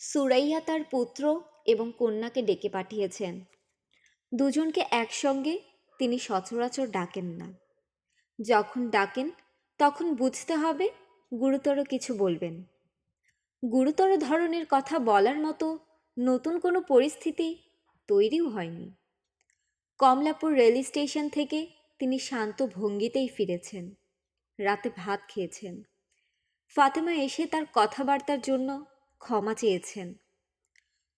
সুরাইয়া তার পুত্র এবং কন্যাকে ডেকে পাঠিয়েছেন। দুজনকে একসঙ্গে তিনি সচরাচর ডাকেন না। যখন ডাকেন তখন বুঝতে হবে গুরুতর কিছু বলবেন। গুরুতর ধরনের কথা বলার মতো নতুন কোনো পরিস্থিতি তৈরিও হয়নি। কমলাপুর রেল স্টেশন থেকে তিনি শান্ত ভঙ্গিতেই ফিরেছেন। রাতে ভাত খেয়েছেন। ফাতেমা এসে তার কথাবার্তার জন্য ক্ষমা চেয়েছেন।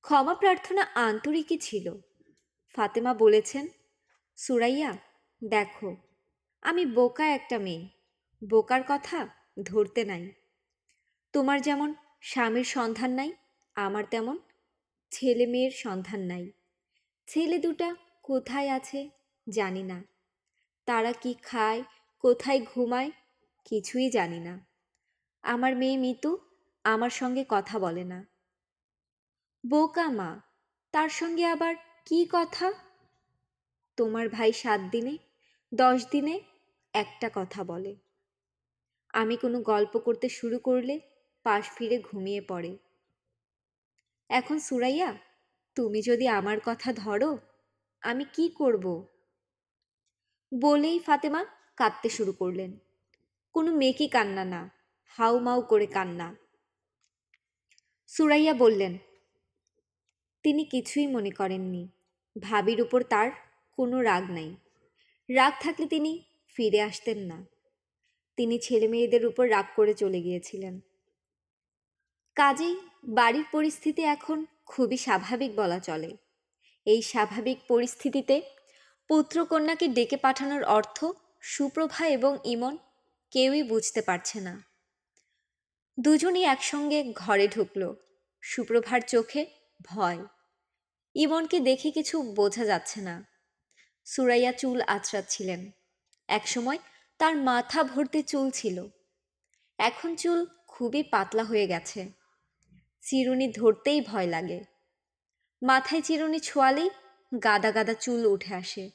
ক্ষমা প্রার্থনা আন্তরিকই ছিল। ফাতেমা বলেছেন, সুরাইয়া দেখো, আমি বোকা একটা মেয়ে, বোকার কথা ধরতে নাই। তোমার যেমন স্বামীর সন্ধান নাই, আমার তেমন ছেলে মেয়ের সন্ধান নাই। ছেলে দুটা কোথায় আছে জানি না, তারা কি খায়, কোথায় ঘুমায় কিছুই জানি না। আমার মেয়ে মিতু আমার সঙ্গে কথা বলে না। বোকা মা, তার সঙ্গে আবার কি কথা? তোমার ভাই 7 দিনে 10 দিনে একটা কথা বলে। আমি কোনো গল্প করতে শুরু করলে পাশ ফিরে ঘুমিয়ে পড়ে। এখন সুরাইয়া, তুমি যদি আমার কথা ধরো, আমি কি করব? বলেই ফাতেমা কাঁদতে শুরু করলেন। কোনো মেকি কান্না না, হাউমাউ করে কান্না। সুরাইয়া বললেন, তিনি কিছুই মনে করেননি। ভাবির উপর তার কোনো রাগ নাই। রাগ থাকলে তিনি ফিরে আসতেন না। তিনি ছেলে মেয়েদের উপর রাগ করে চলে গিয়েছিলেন। কাজেই বাড়ির পরিস্থিতি এখন খুবই স্বাভাবিক বলা চলে। এই স্বাভাবিক পরিস্থিতিতে পুত্রকন্যাকে ডেকে পাঠানোর অর্থ সুপ্রভা এবং ইমন কেউই বুঝতে পারছে না। দুজনই একসঙ্গে ঘরে ঢুকল। সুপ্রভার চোখে ভয়। ইমনকে দেখে কিছু বোঝা যাচ্ছে না। সুরাইয়া চুল আঁচড়াচ্ছিলেন। একসময় তার মাথা ভর্তি চুল ছিল, এখন চুল খুবই পাতলা হয়ে গেছে। চিরুনি ধরতেই ভয় লাগে। মাথায় চিরুনি ছোঁয়ালেই গাদা গাদা চুল উঠে আসে।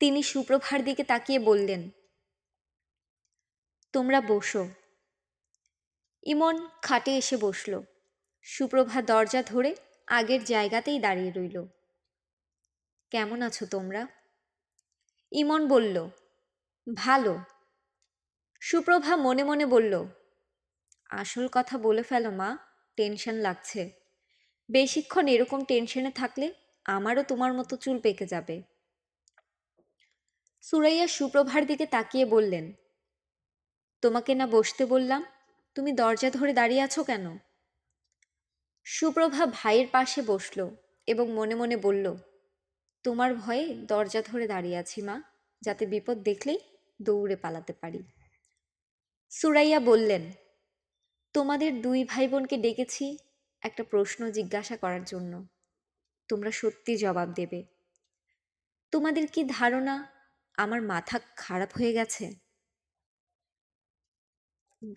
তিনি সুপ্রভার দিকে তাকিয়ে বললেন, তোমরা বসো। ইমন খাটে এসে বসল। সুপ্রভা দরজা ধরে আগের জায়গাতেই দাঁড়িয়ে রইল। কেমন আছো তোমরা? ইমন বলল, ভালো। সুপ্রভা মনে মনে বলল, আসল কথা বলে ফেলো মা, টেনশন লাগছে। বেশিক্ষণ এরকম টেনশনে থাকলে আমারও তোমার মতো চুল পেকে যাবে। সুরাইয়া সুপ্রভার দিকে তাকিয়ে বললেন, তোমাকে না বসতে বললাম, তুমি দরজা ধরে দাঁড়িয়ে আছো কেন? সুপ্রভা ভাইয়ের পাশে বসল এবং মনে মনে বলল, তোমার ভয়ে দরজা ধরে দাঁড়িয়ে আছি মা, যাতে বিপদ দেখলেই দৌড়ে পালাতে পারি। সুরাইয়া বললেন, তোমাদের 2 ভাই বোনকে ডেকেছি একটা প্রশ্ন জিজ্ঞাসা করার জন্য। তোমরা সত্যি জবাব দেবে। তোমাদের কি ধারণা আমার মাথা খারাপ হয়ে গেছে?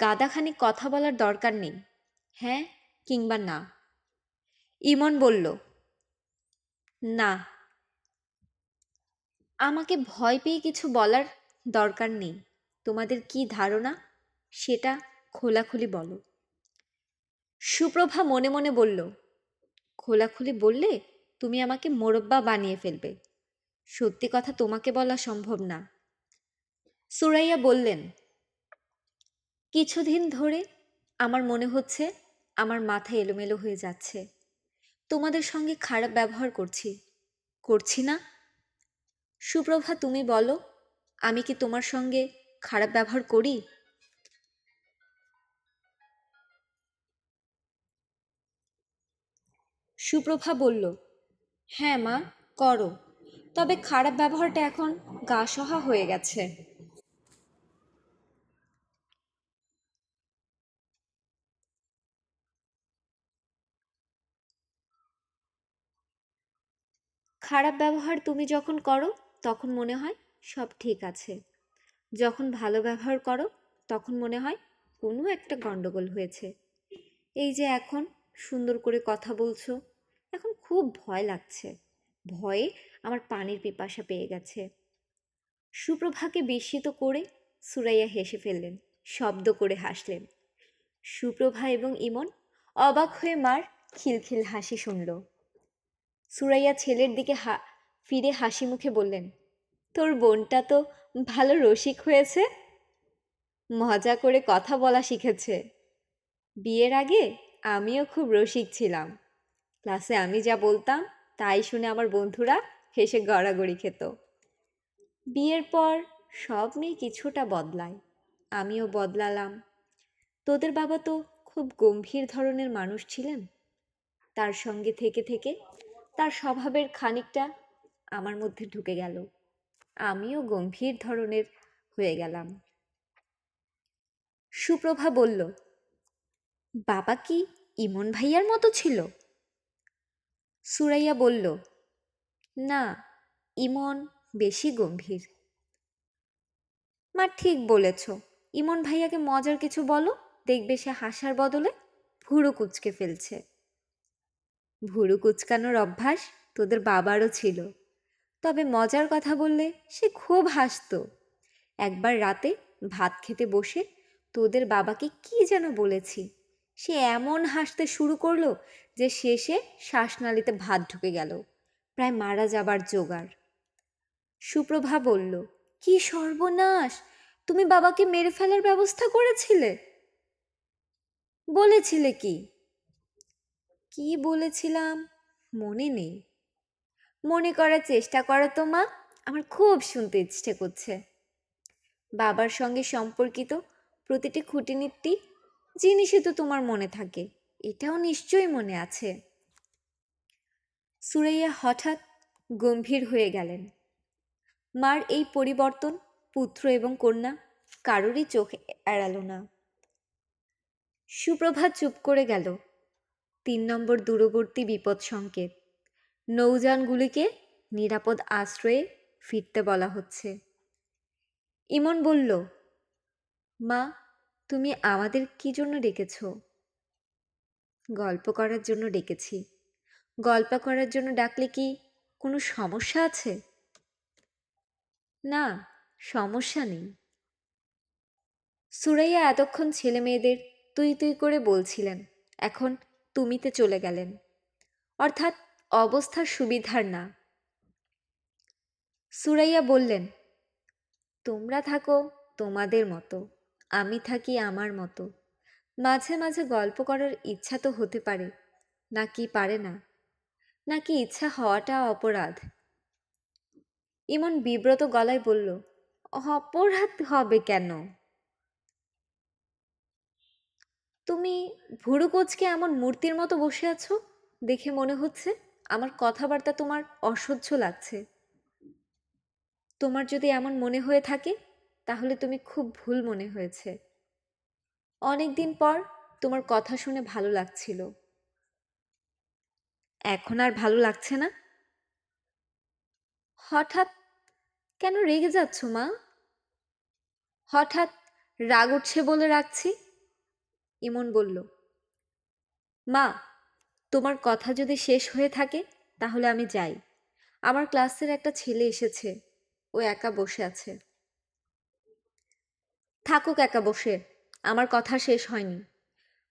গাদাখানিক কথা বলার দরকার নেই, হ্যাঁ কিংবা না। ইমন বলল, না। আমাকে ভয় পেয়ে কিছু বলার দরকার নেই। তোমাদের কি ধারণা সেটা খোলাখুলি বলো। সুপ্রভা মনে মনে বলল, খোলাখুলি বললে তুমি আমাকে মোরব্বা বানিয়ে ফেলবে। সত্যি কথা তোমাকে বলা সম্ভব না। সুরাইয়া বললেন, কিছুদিন ধরে আমার মনে হচ্ছে আমার মাথা এলোমেলো হয়ে যাচ্ছে। তোমাদের সঙ্গে খারাপ ব্যবহার করছি না? সুপ্রভা তুমি বলো, আমি কি তোমার সঙ্গে খারাপ ব্যবহার করি? সুপ্রভা বলল, হ্যাঁ মা, করো। তবে খারাপ ব্যবহারটা এখন গা সহা হয়ে গেছে। খারাপ ব্যবহার তুমি যখন করো তখন মনে হয় সব ঠিক আছে। যখন ভালো ব্যবহার করো তখন মনে হয় কোনো একটা গন্ডগোল হয়েছে। এই যে এখন সুন্দর করে কথা বলছো, এখন খুব ভয় লাগছে। ভয়ে আমার পানির পিপাসা পেয়ে গেছে। সুপ্রভাকে বিস্মিত করে সুরাইয়া হেসে ফেললেন, শব্দ করে হাসলেন। সুপ্রভা এবং ইমন অবাক হয়ে মার খিলখিল হাসি শুনল। সুরাইয়া ছেলের দিকে ফিরে হাসি মুখে বললেন, তোর বোনটা তো ভালো রসিক হয়েছে, মজা করে কথা বলা শিখেছে। বিয়ের আগে আমিও খুব রসিক ছিলাম। ক্লাসে আমি যা বলতাম তাই শুনে আমার বন্ধুরা হেসে গড়াগড়ি খেত। বিয়ের পর সব মেয়ে কিছুটা বদলায়, আমিও বদলালাম। তোদের বাবা তো খুব গম্ভীর ধরনের মানুষ ছিলেন। তার সঙ্গে থেকে থেকে তার স্বভাবের খানিকটা আমার মধ্যে ঢুকে গেল, আমিও গম্ভীর ধরনের হয়ে গেলাম। সুপ্রভা বলল, বাবা কি ইমন ভাইয়ার মতো ছিল? সুরাইয়া বলল, না, ইমন বেশি গম্ভীর। মা ঠিক বলেছ, ইমন ভাইয়াকে মজার কিছু বলো, দেখবে সে হাসার বদলে ভুরু কুঁচকে ফেলছে। ভুরু কুঁচকানোর অভ্যাস তোদের বাবারও ছিল, তবে মজার কথা বললে সে খুব হাসতো। একবার রাতে ভাত খেতে বসে তোদের বাবাকে কি যেন বলেছি, সে এমন হাসতে শুরু করলো যে শেষে শ্বাসনালীতে ভাত ঢুকে গেল, প্রায় মারা যাবার জোগাড়। সুপ্রভা বলল, কি সর্বনাশ, তুমি বাবাকে মেরে ফেলার ব্যবস্থা করেছিলে? বলেছিলে কি? কি বলেছিলাম মনে নেই। মনে করার চেষ্টা করো তো মা, আমার খুব শুনতে ইচ্ছে করছে। বাবার সঙ্গে সম্পর্কিত প্রতিটি খুঁটিনাটি জিনিসই তো তোমার মনে থাকে, এটাও নিশ্চয়ই মনে আছে। সুরাইয়া হঠাৎ গম্ভীর হয়ে গেলেন। মার এই পরিবর্তন পুত্র এবং কন্যা কারোরই চোখ এড়ালো না। সুপ্রভাত চুপ করে গেল। 3 নম্বর দূরবর্তী বিপদ সংকেত, নৌযানগুলিকে নিরাপদ আশ্রয়ে ফিরতে বলা হচ্ছে। ইমন বলল, মা, তুমি আমাদের কি জন্য ডেকেছ? গল্প করার জন্য ডেকেছি। গল্প করার জন্য ডাকলে কি কোনো সমস্যা আছে? না, সমস্যা নেই। সুরাইয়া এতক্ষণ ছেলে মেয়েদের তুই তুই করে বলছিলেন, এখন তুমিতে চলে গেলেন, অর্থাৎ অবস্থার সুবিধার না। সুরাইয়া বললেন, তোমরা থাকো তোমাদের মতো, আমি থাকি আমার মতো। মাঝে মাঝে গল্প করার ইচ্ছা তো হতে পারে, নাকি পারে না? নাকি ইচ্ছা হওয়াটা অপরাধ? ইমন বিব্রত গলায় বলল, অপরাধ হবে কেন? তুমি ভুরু কোচকে এমন মূর্তির মতো বসে আছো, দেখে মনে হচ্ছে আমার কথাবার্তা তোমার অসহ্য লাগছে। তোমার যদি এমন মনে হয়ে থাকে তাহলে তুমি খুব ভুল মনে হয়েছে। অনেক দিন পর তোমার কথা শুনে ভালো লাগছিল। এখন আর ভালো লাগছে না? হঠাৎ কেন রেগে যাচ্ছ মা? হঠাৎ রাগ উঠছে বলে রাখছি। ইমন বলল, মা, তোমার কথা যদি শেষ হয়ে থাকে তাহলে আমি যাই। আমার ক্লাসের একটা ছেলে এসেছে, ও একা বসে আছে। থাকুক একা বসে, আমার কথা শেষ হয়নি।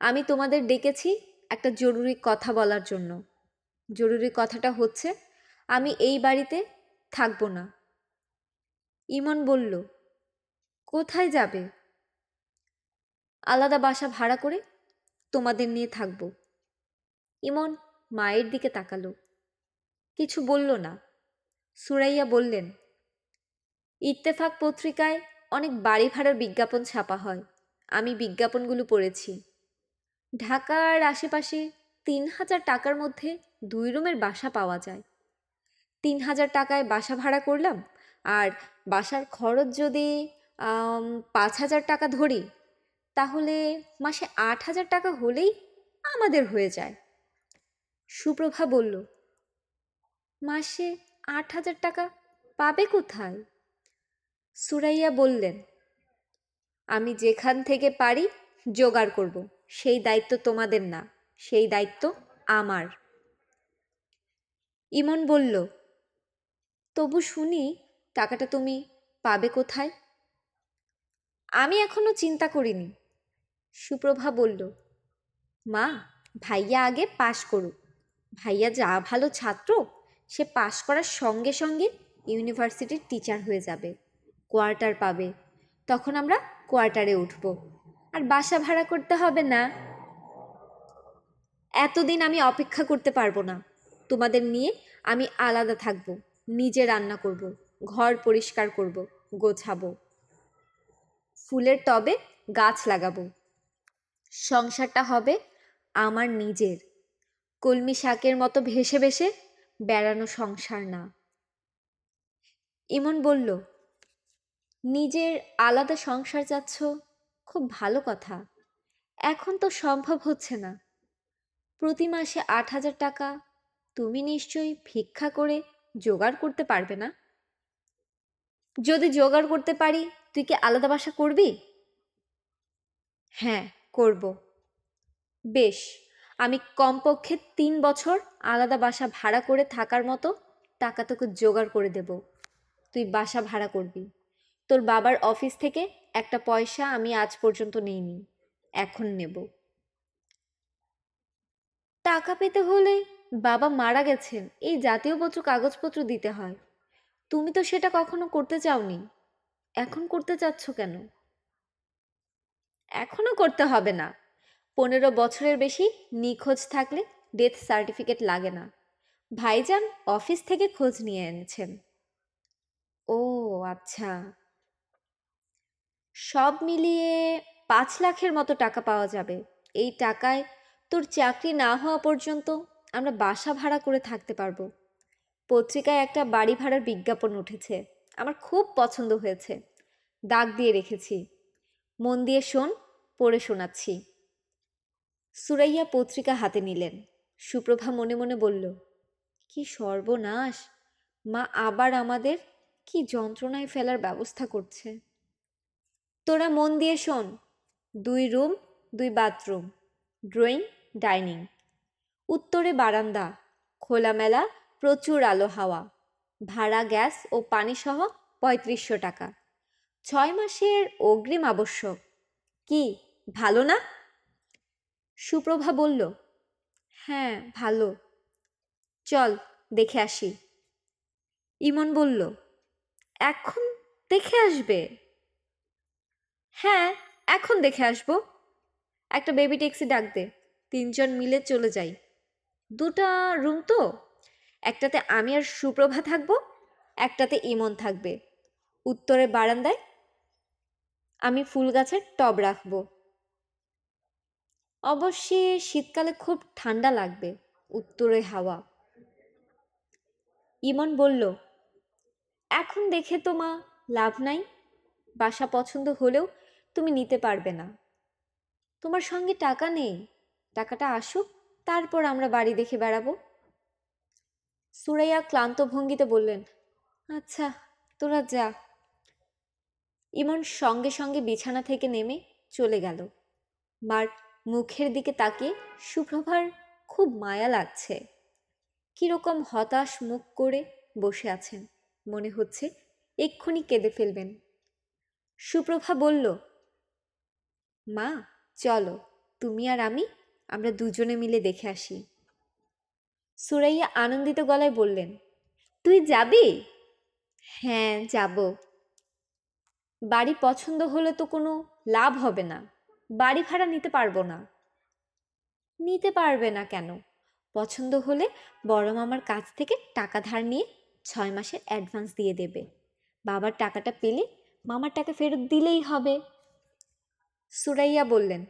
আমি তোমাদের ডেকেছি একটা জরুরি কথা বলার জন্য। জরুরি কথাটা হচ্ছে, আমি এই বাড়িতে থাকবো না। ইমন বলল, কোথায় যাবে? আলাদা বাসা ভাড়া করে তোমাদের নিয়ে থাকবো। ইমন মায়ের দিকে তাকালো, কিছু বলল না। সুরাইয়া বললেন, ইত্তেফাক পত্রিকায় অনেক বাড়ি ভাড়ার বিজ্ঞাপন ছাপা হয়, আমি বিজ্ঞাপনগুলো পড়েছি। ঢাকার আশেপাশে 3,000 টাকার মধ্যে 2 রুমের বাসা পাওয়া যায়। 3,000 টাকায় বাসা ভাড়া করলাম, আর বাসার খরচ যদি 5,000 টাকা ধরি, তাহলে মাসে 8,000 টাকা হলেই আমাদের হয়ে যায়। সুপ্রভা বলল, মাসে 8,000 টাকা পাবে কোথায়? সুরাইয়া বললেন, আমি যেখান থেকে পারি জোগাড় করব, সেই দায়িত্ব তোমাদের না, সেই দায়িত্ব আমার। ইমন বলল, তবু শুনি টাকাটা তুমি পাবে কোথায়? আমি এখনো চিন্তা করিনি। সুপ্রভা বলল, মা, ভাইয়া আগে পাশ করুক। ভাইয়া যা ভালো ছাত্র, সে পাশ করার সঙ্গে সঙ্গে ইউনিভার্সিটির টিচার হয়ে যাবে, কোয়ার্টার পাবে। তখন আমরা কোয়ার্টারে উঠব, আর বাসা ভাড়া করতে হবে না। এতদিন আমি অপেক্ষা করতে পারবো না। তোমাদের নিয়ে আমি আলাদা থাকব, নিজে রান্না করব, ঘর পরিষ্কার করব, গোছাবো, ফুলের টবে গাছ লাগাবো। সংসারটা হবে আমার নিজের, কলমি শাকের মতো ভেসে ভেসে বেড়ানো সংসার না। ইমন বলল, নিজের আলাদা সংসার চাচ্ছ, খুব ভালো কথা। এখন তো সম্ভব হচ্ছে না। প্রতি মাসে 8,000 টাকা তুমি নিশ্চয়ই ভিক্ষা করে জোগাড় করতে পারবে না? যদি জোগাড় করতে পারি, তুই কি আলাদা বাসা করবি? হ্যাঁ, করব। বেশ, আমি কমপক্ষে 3 বছর আলাদা বাসা ভাড়া করে থাকার মতো টাকা তোকে জোগাড় করে দেব। তুই বাসা ভাড়া করবি। তোর বাবার অফিস থেকে একটা পয়সা আমি আজ পর্যন্ত নেইনি, এখন নেব। টাকা পেতে হলে বাবা মারা গেছেন এই জাতীয়পত্র কাগজপত্র দিতে হয়। তুমি তো সেটা কখনো করতে চাওনি, এখন করতে চাচ্ছ কেন? এখনো করতে হবে না। 15 বছরের বেশি নিখোঁজ থাকলে ডেথ সার্টিফিকেট লাগে না। ভাইজান অফিস থেকে খোঁজ নিয়ে এনেছেন। ও আচ্ছা। সব মিলিয়ে 5 লাখের মতো টাকা পাওয়া যাবে। এই টাকায় তোর চাকরি না হওয়া পর্যন্ত আমরা বাসা ভাড়া করে থাকতে পারবো। পত্রিকায় একটা বাড়ি ভাড়ার বিজ্ঞাপন উঠেছে, আমার খুব পছন্দ হয়েছে, দাগ দিয়ে রেখেছি। মন দিয়ে শোন, পড়ে শোনাচ্ছি। সুরাইয়া পত্রিকা হাতে নিলেন। সুপ্রভা মনে মনে বলল, কি সর্বনাশ, মা আবার আমাদের কি যন্ত্রণায় ফেলার ব্যবস্থা করছে। তোরা মন দিয়ে শোন। 2 রুম, 2 বাথরুম, ড্রয়িং, ডাইনিং, উত্তরে বারান্দা, খোলামেলা, প্রচুর আলো হাওয়া, ভাড়া গ্যাস ও পানি সহ 3500 টাকা, 6 মাসের অগ্রিম আবশ্যক। কি ভালো না? সুপ্রভা বলল, হ্যাঁ ভালো, চল দেখে আসি। ইমন বলল, এখন দেখে আসবে? হ্যাঁ, এখন দেখে আসবো। একটা বেবি ট্যাক্সি ডাক দে, 3জন মিলে চলে যাই। 2টা রুম তো, একটাতে আমি আর সুপ্রভা থাকবো, একটাতে ইমন থাকবে। উত্তরে বারান্দায় আমি ফুল গাছের টব রাখবো। অবশ্যই শীতকালে খুব ঠান্ডা লাগবে, উত্তরে হাওয়া। ইমন বলল, এখন দেখে তো মা লাভ নাই। বাসা পছন্দ হলেও তুমি নিতে পারবে না। তোমার সঙ্গে টাকা নেই, টাকাটা আসুক, তারপর আমরা বাড়ি দেখে বেড়াবো। সুরাইয়া ক্লান্ত ভঙ্গিতে বললেন, আচ্ছা তোরা যা। ইমন সঙ্গে সঙ্গে বিছানা থেকে নেমে চলে গেল। মার মুখের দিকে তাকিয়ে সুপ্রভার খুব মায়া লাগছে। কিরকম হতাশ মুখ করে বসে আছেন, মনে হচ্ছে এক্ষুনি কেঁদে ফেলবেন। সুপ্রভা বলল, মা চলো, তুমি আর আমরা 2জনে মিলে দেখে আসি। সুরাইয়া আনন্দিত গলায় বললেন, তুই যাবি? হ্যাঁ যাব। বাড়ি পছন্দ হলে তো কোনো লাভ হবে না, বাড়ি ভাড়া নিতে পারবো না। নিতে পারবে না কেন? পছন্দ হলে বড় মামার কাছ থেকে টাকা ধার নিয়ে 6 মাসের অ্যাডভান্স দিয়ে দেবে। বাবার টাকাটা পেলে মামার টাকা ফেরত দিলেই হবে। সুরাইয়া বললেন,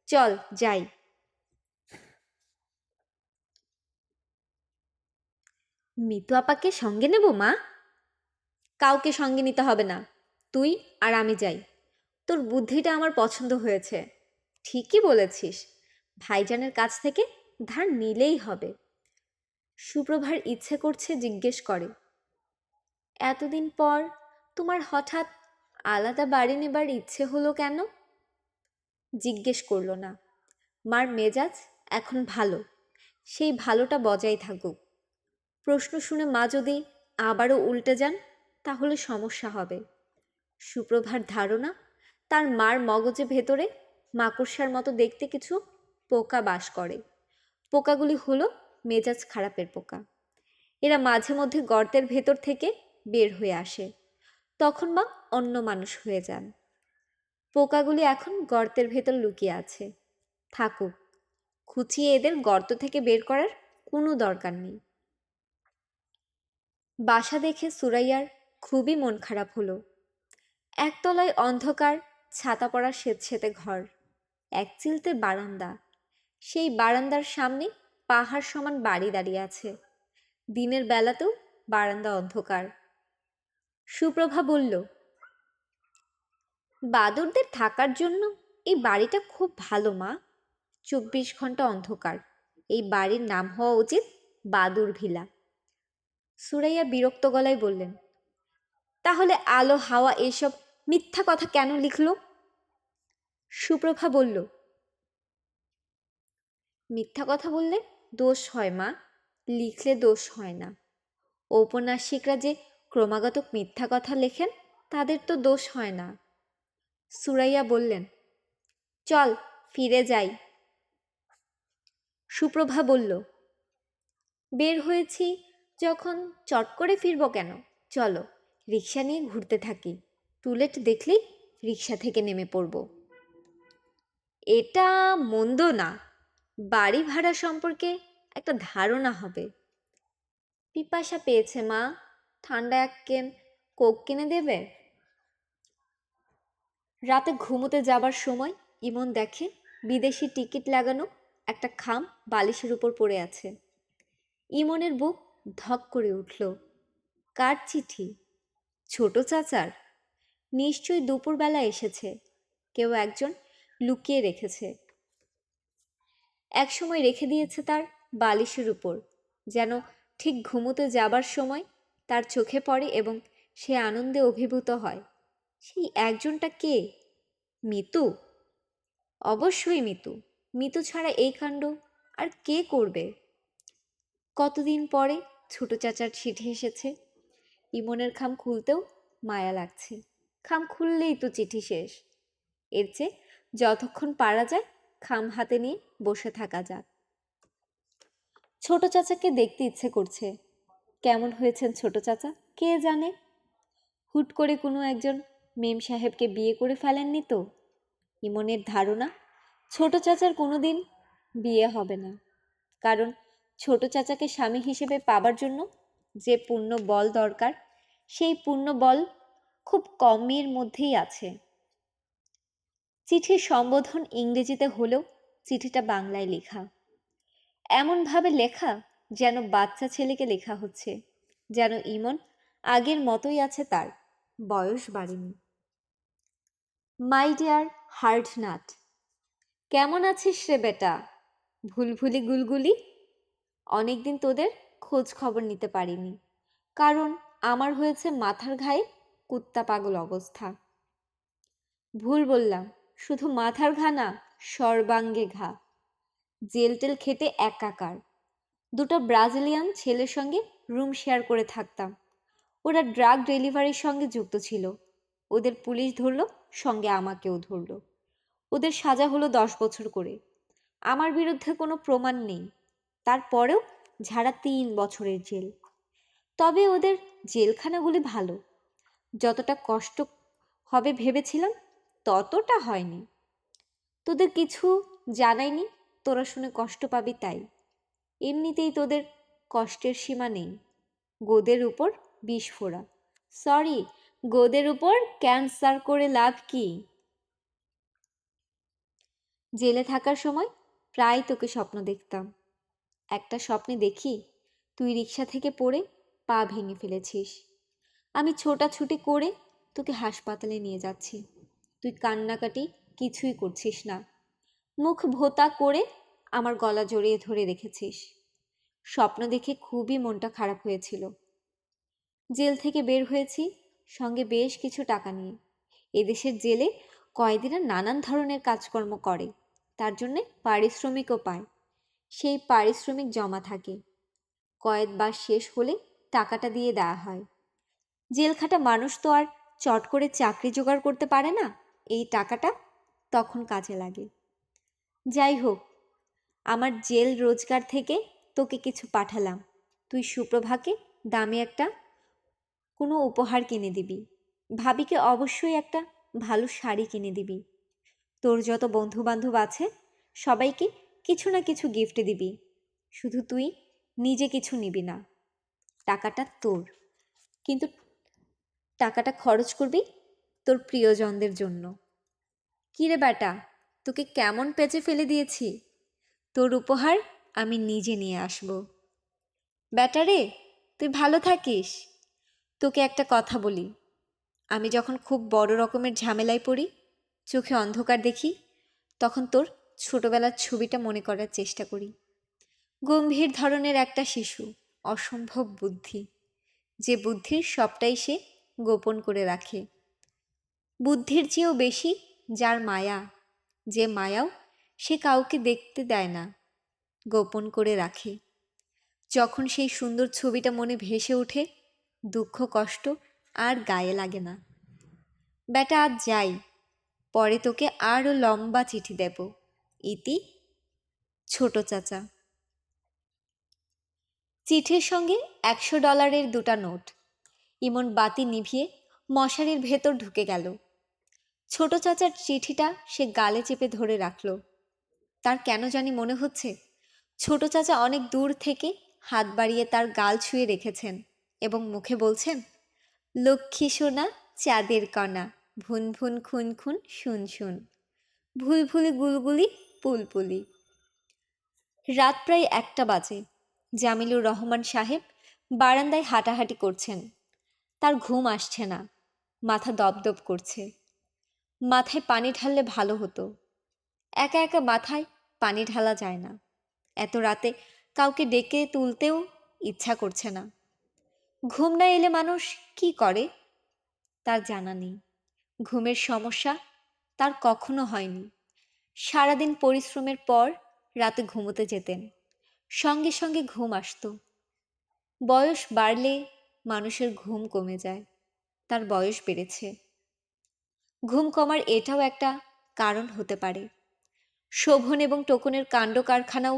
চল যাই। মিতু আপাকে সঙ্গে নেব মা? কাউকে সঙ্গে নিতে হবে না, তুই আর আমি যাই। তোর বুদ্ধিটা আমার পছন্দ হয়েছে। ঠিকই বলেছিস, ভাইজানের কাছ থেকে ধার নিলেই হবে। সুপ্রভার ইচ্ছে করছে জিজ্ঞেস করে, এতদিন পর তোমার হঠাৎ আলাদা বাড়ি নেবার ইচ্ছে হলো কেন? জিজ্ঞেস করল না। মার মেজাজ এখন ভালো, সেই ভালোটা বজায় থাকুক। প্রশ্ন শুনে মা যদি আবারও উল্টে যান, তাহলে সমস্যা হবে। সুপ্রভার ধারণা, তার মার মগজে ভেতরে মাকড়সার মতো দেখতে কিছু পোকা বাস করে। পোকাগুলি হলো মেজাজ খারাপের পোকা। এরা মাঝে মধ্যে গর্তের ভেতর থেকে বের হয়ে আসে, তখন মা অন্য মানুষ হয়ে যান। পোকাগুলি এখন গর্তের ভেতর লুকিয়ে আছে, থাকুক, খুঁচিয়ে এদের গর্ত থেকে বের করার কোনো দরকার নেই। বাসা দেখে সুরাইয়ার খুবই মন খারাপ হলো। একতলায় অন্ধকার, ছাতা পড়া স্যাঁতসেঁতে ঘর, এক চিলতে বারান্দা, সেই বারান্দার সামনে পাহাড় সমান বাড়ি দাঁড়িয়ে আছে। দিনের বেলাতেও বারান্দা অন্ধকার। সুপ্রভা বলল, বাদুরদের থাকার জন্য এই বাড়িটা খুব ভালো মা। 24 ঘন্টা অন্ধকার। এই বাড়ির নাম হওয়া উচিত বাদুর ভিলা। সুরাইয়া বিরক্ত গলায় বললেন, তাহলে আলো হাওয়া এসব মিথ্যা কথা কেন লিখল? সুপ্রভা বলল, মিথ্যা কথা বললে দোষ হয় মা, লিখলে দোষ হয় না। ঔপন্যাসিকরা যে ক্রমাগত মিথ্যা কথা লেখেন তাদের তো দোষ হয় না। সুরাইয়া বললেন, চল ফিরে যাই। সুপ্রভা বলল, বের হয়েছি যখন চট করে ফিরব কেন? চলো রিক্সা নিয়ে ঘুরতে থাকি, টুলেট দেখলেই রিক্সা থেকে নেমে পড়ব। এটা মন্দ না, বাড়ি ভাড়া সম্পর্কে একটা ধারণা হবে। পিপাসা পেয়েছে মা, ঠান্ডা এক কেন কোক কিনে দেবে? রাতে ঘুমোতে যাবার সময় ইমন দেখে বিদেশি টিকিট লাগানো একটা খাম বালিশের উপর পড়ে আছে। ইমনের বুক ধক করে উঠল। কার চিঠি? ছোট চাচার। নিশ্চয়ই দুপুরবেলা এসেছে, কেউ একজন লুকিয়ে রেখেছে। একসময় রেখে দিয়েছে তার বালিশের উপর, যেন ঠিক ঘুমোতে যাবার সময় তার চোখে পড়ে এবং সে আনন্দে অভিভূত হয়। সেই একজনটা কে? মিতু? অবশ্যই মিতু। মিতু ছাড়া এই কাণ্ড আর কে করবে? কতদিন পরে ছোট চাচার চিঠি এসেছে। ইমনের খাম খুলতেও মায়া লাগছে। খাম খুললেই তো চিঠি শেষ। এর চেয়ে যতক্ষণ পারা যায় খাম হাতে নিয়ে বসে থাকা যাক। ছোট চাচাকে দেখতে ইচ্ছে করছে। কেমন হয়েছেন ছোট চাচা কে জানে? হুট করে কোনো একজন মেম সাহেবকে বিয়ে করে ফেলেননি তো? ইমনের ধারণা ছোট চাচার কোনো দিন বিয়ে হবে না, কারণ ছোট চাচাকে স্বামী হিসেবে পাবার জন্য যে পূর্ণ বল দরকার, সেই পূর্ণ বল খুব কম মেয়ের মধ্যেই আছে। চিঠির সম্বোধন ইংরেজিতে হলেও চিঠিটা বাংলায় লেখা। এমনভাবে লেখা যেন বাচ্চা ছেলেকে লেখা হচ্ছে, যেন ইমন আগের মতোই আছে, তার বয়স বাড়েনি। মাই ডিয়ার হার্ডনাট, কেমন আছিস রে বেটা? ভুলভুলি গুলগুলি। অনেকদিন তোদের খোঁজ খবর নিতে পারিনি, কারণ আমার হয়েছে মাথার ঘায়ে কুত্তা পাগল অবস্থা। ভুল বললাম, শুধু মাথার ঘা না, সর্বাঙ্গে ঘা। জেল টেল খেটে একাকার। দুটো ব্রাজিলিয়ান ছেলের সঙ্গে রুম শেয়ার করে থাকতাম। ওরা ড্রাগ ডেলিভারির সঙ্গে যুক্ত ছিল। ওদের পুলিশ ধরলো, সঙ্গে আমাকেও ধরলো। ওদের সাজা হলো 10 বছর করে। আমার বিরুদ্ধে কোনো প্রমাণ নেই, তারপরেও ঝাড়া 3 বছরের জেল। তবে ওদের জেলখানাগুলি ভালো। যতটা কষ্ট হবে ভেবেছিলাম ততটা হয়নি। তোদের কিছু জানাইনি, তোরা শুনে কষ্ট পাবি তাই। এমনিতেই তোদের কষ্টের সীমা নেই। গোদের উপর বিষ ফোড়া, সরি, গোদের উপর ক্যান্সার করে লাভ কি? জেলে থাকার সময় প্রায় তোকে স্বপ্ন দেখতাম। একটা স্বপ্নে দেখি তুই রিক্সা থেকে পড়ে পা ভেঙে ফেলেছিস। আমি ছোটাছুটি করে তোকে হাসপাতালে নিয়ে যাচ্ছি। তুই কান্নাকাটি কিছুই করছিস না, মুখ ভোঁতা করে আমার গলা জড়িয়ে ধরে রেখেছিস। স্বপ্ন দেখে খুবই মনটা খারাপ হয়েছিল। জেল থেকে বের হয়েছি সঙ্গে বেশ কিছু টাকা নিয়ে। এদেশের জেলে কয়েদিরা নানান ধরনের কাজকর্ম করে, তার জন্যে পারিশ্রমিকও পায়। সেই পারিশ্রমিক জমা থাকে। কয়েদ বাস শেষ হলে টাকাটা দিয়ে দেওয়া হয়। জেলখাটা মানুষ তো আর চট করে চাকরি জোগাড় করতে পারে না, এই টাকাটা তখন কাজে লাগে। যাই হোক, আমার জেল রোজগার থেকে তোকে কিছু পাঠালাম, তুই সুপ্রভাকে দামি একটা কোনো উপহার কিনে দিবি। ভাবিকে অবশ্যই একটা ভালো শাড়ি কিনে দিবি। তোর যত বন্ধু বান্ধব আছে সবাইকে কিছু না কিছু গিফট দিবি। শুধু তুই নিজে কিছু নিবি না। টাকাটা তোর, কিন্তু টাকাটা খরচ করবি তোর প্রিয়জনদের জন্য। কিরে বেটা, তোকে কেমন পেঁচে ফেলে দিয়েছি? তোর উপহার আমি নিজে নিয়ে আসব। বেটা রে, তুই ভালো থাকিস। তোকে একটা কথা বলি, আমি যখন খুব বড় রকমের ঝামেলায় পড়ি, চোখে অন্ধকার দেখি, তখন তোর ছোটবেলার ছবিটা মনে করার চেষ্টা করি। গম্ভীর ধরনের একটা শিশু, অসম্ভব বুদ্ধি, যে বুদ্ধির সবটাই সে গোপন করে রাখে। বুদ্ধির চেয়েও বেশি যার মায়া, যে মায়াও সে কাউকে দেখতে দেয় না, গোপন করে রাখে। যখন সেই সুন্দর ছবিটা মনে ভেসে ওঠে, দুঃখ কষ্ট আর গায়ে লাগে না। বেটা আজ যাই, পরে তোকে আরও লম্বা চিঠি দেব। ইতি, ছোট চাচা। চিঠির সঙ্গে $100 দুটা নোট। ইমন বাতি নিভিয়ে মশারির ভেতর ঢুকে গেল। ছোট চাচার চিঠিটা সে গালে চেপে ধরে রাখল। তার কেন জানি মনে হচ্ছে ছোট চাচা অনেক দূর থেকে হাত বাড়িয়ে তার গাল ছুঁয়ে রেখেছেন এবং মুখে বলছেন, লক্ষ্মী সোনা চাঁদের কণা, ভুন ভুন খুন খুন শুন শুন, ভুলভুলি গুলগুলি পুলপুলি। রাত প্রায় 1টা বাজে। জামিলুর রহমান সাহেব বারান্দায় হাঁটাহাঁটি করছেন। তার ঘুম আসছে না, মাথা দপদপ করছে। মাথায় পানি ঢাললে ভালো হতো। একা একা মাথায় পানি ঢালা যায় না। এত রাতে কাউকে ডেকে তুলতেও ইচ্ছা করছে না। ঘুম না এলে মানুষ কি করে তার জানা নেই। ঘুমের সমস্যা তার কখনো হয়নি। সারাদিন পরিশ্রমের পর রাতে ঘুমোতে যেতেন, সঙ্গে সঙ্গে ঘুম আসতো। বয়স বাড়লে মানুষের ঘুম কমে যায়, তার বয়স বেড়েছে। ঘুম কমার এটাও একটা কারণ হতে পারে। শোভন এবং টোকনের কাণ্ড কারখানাও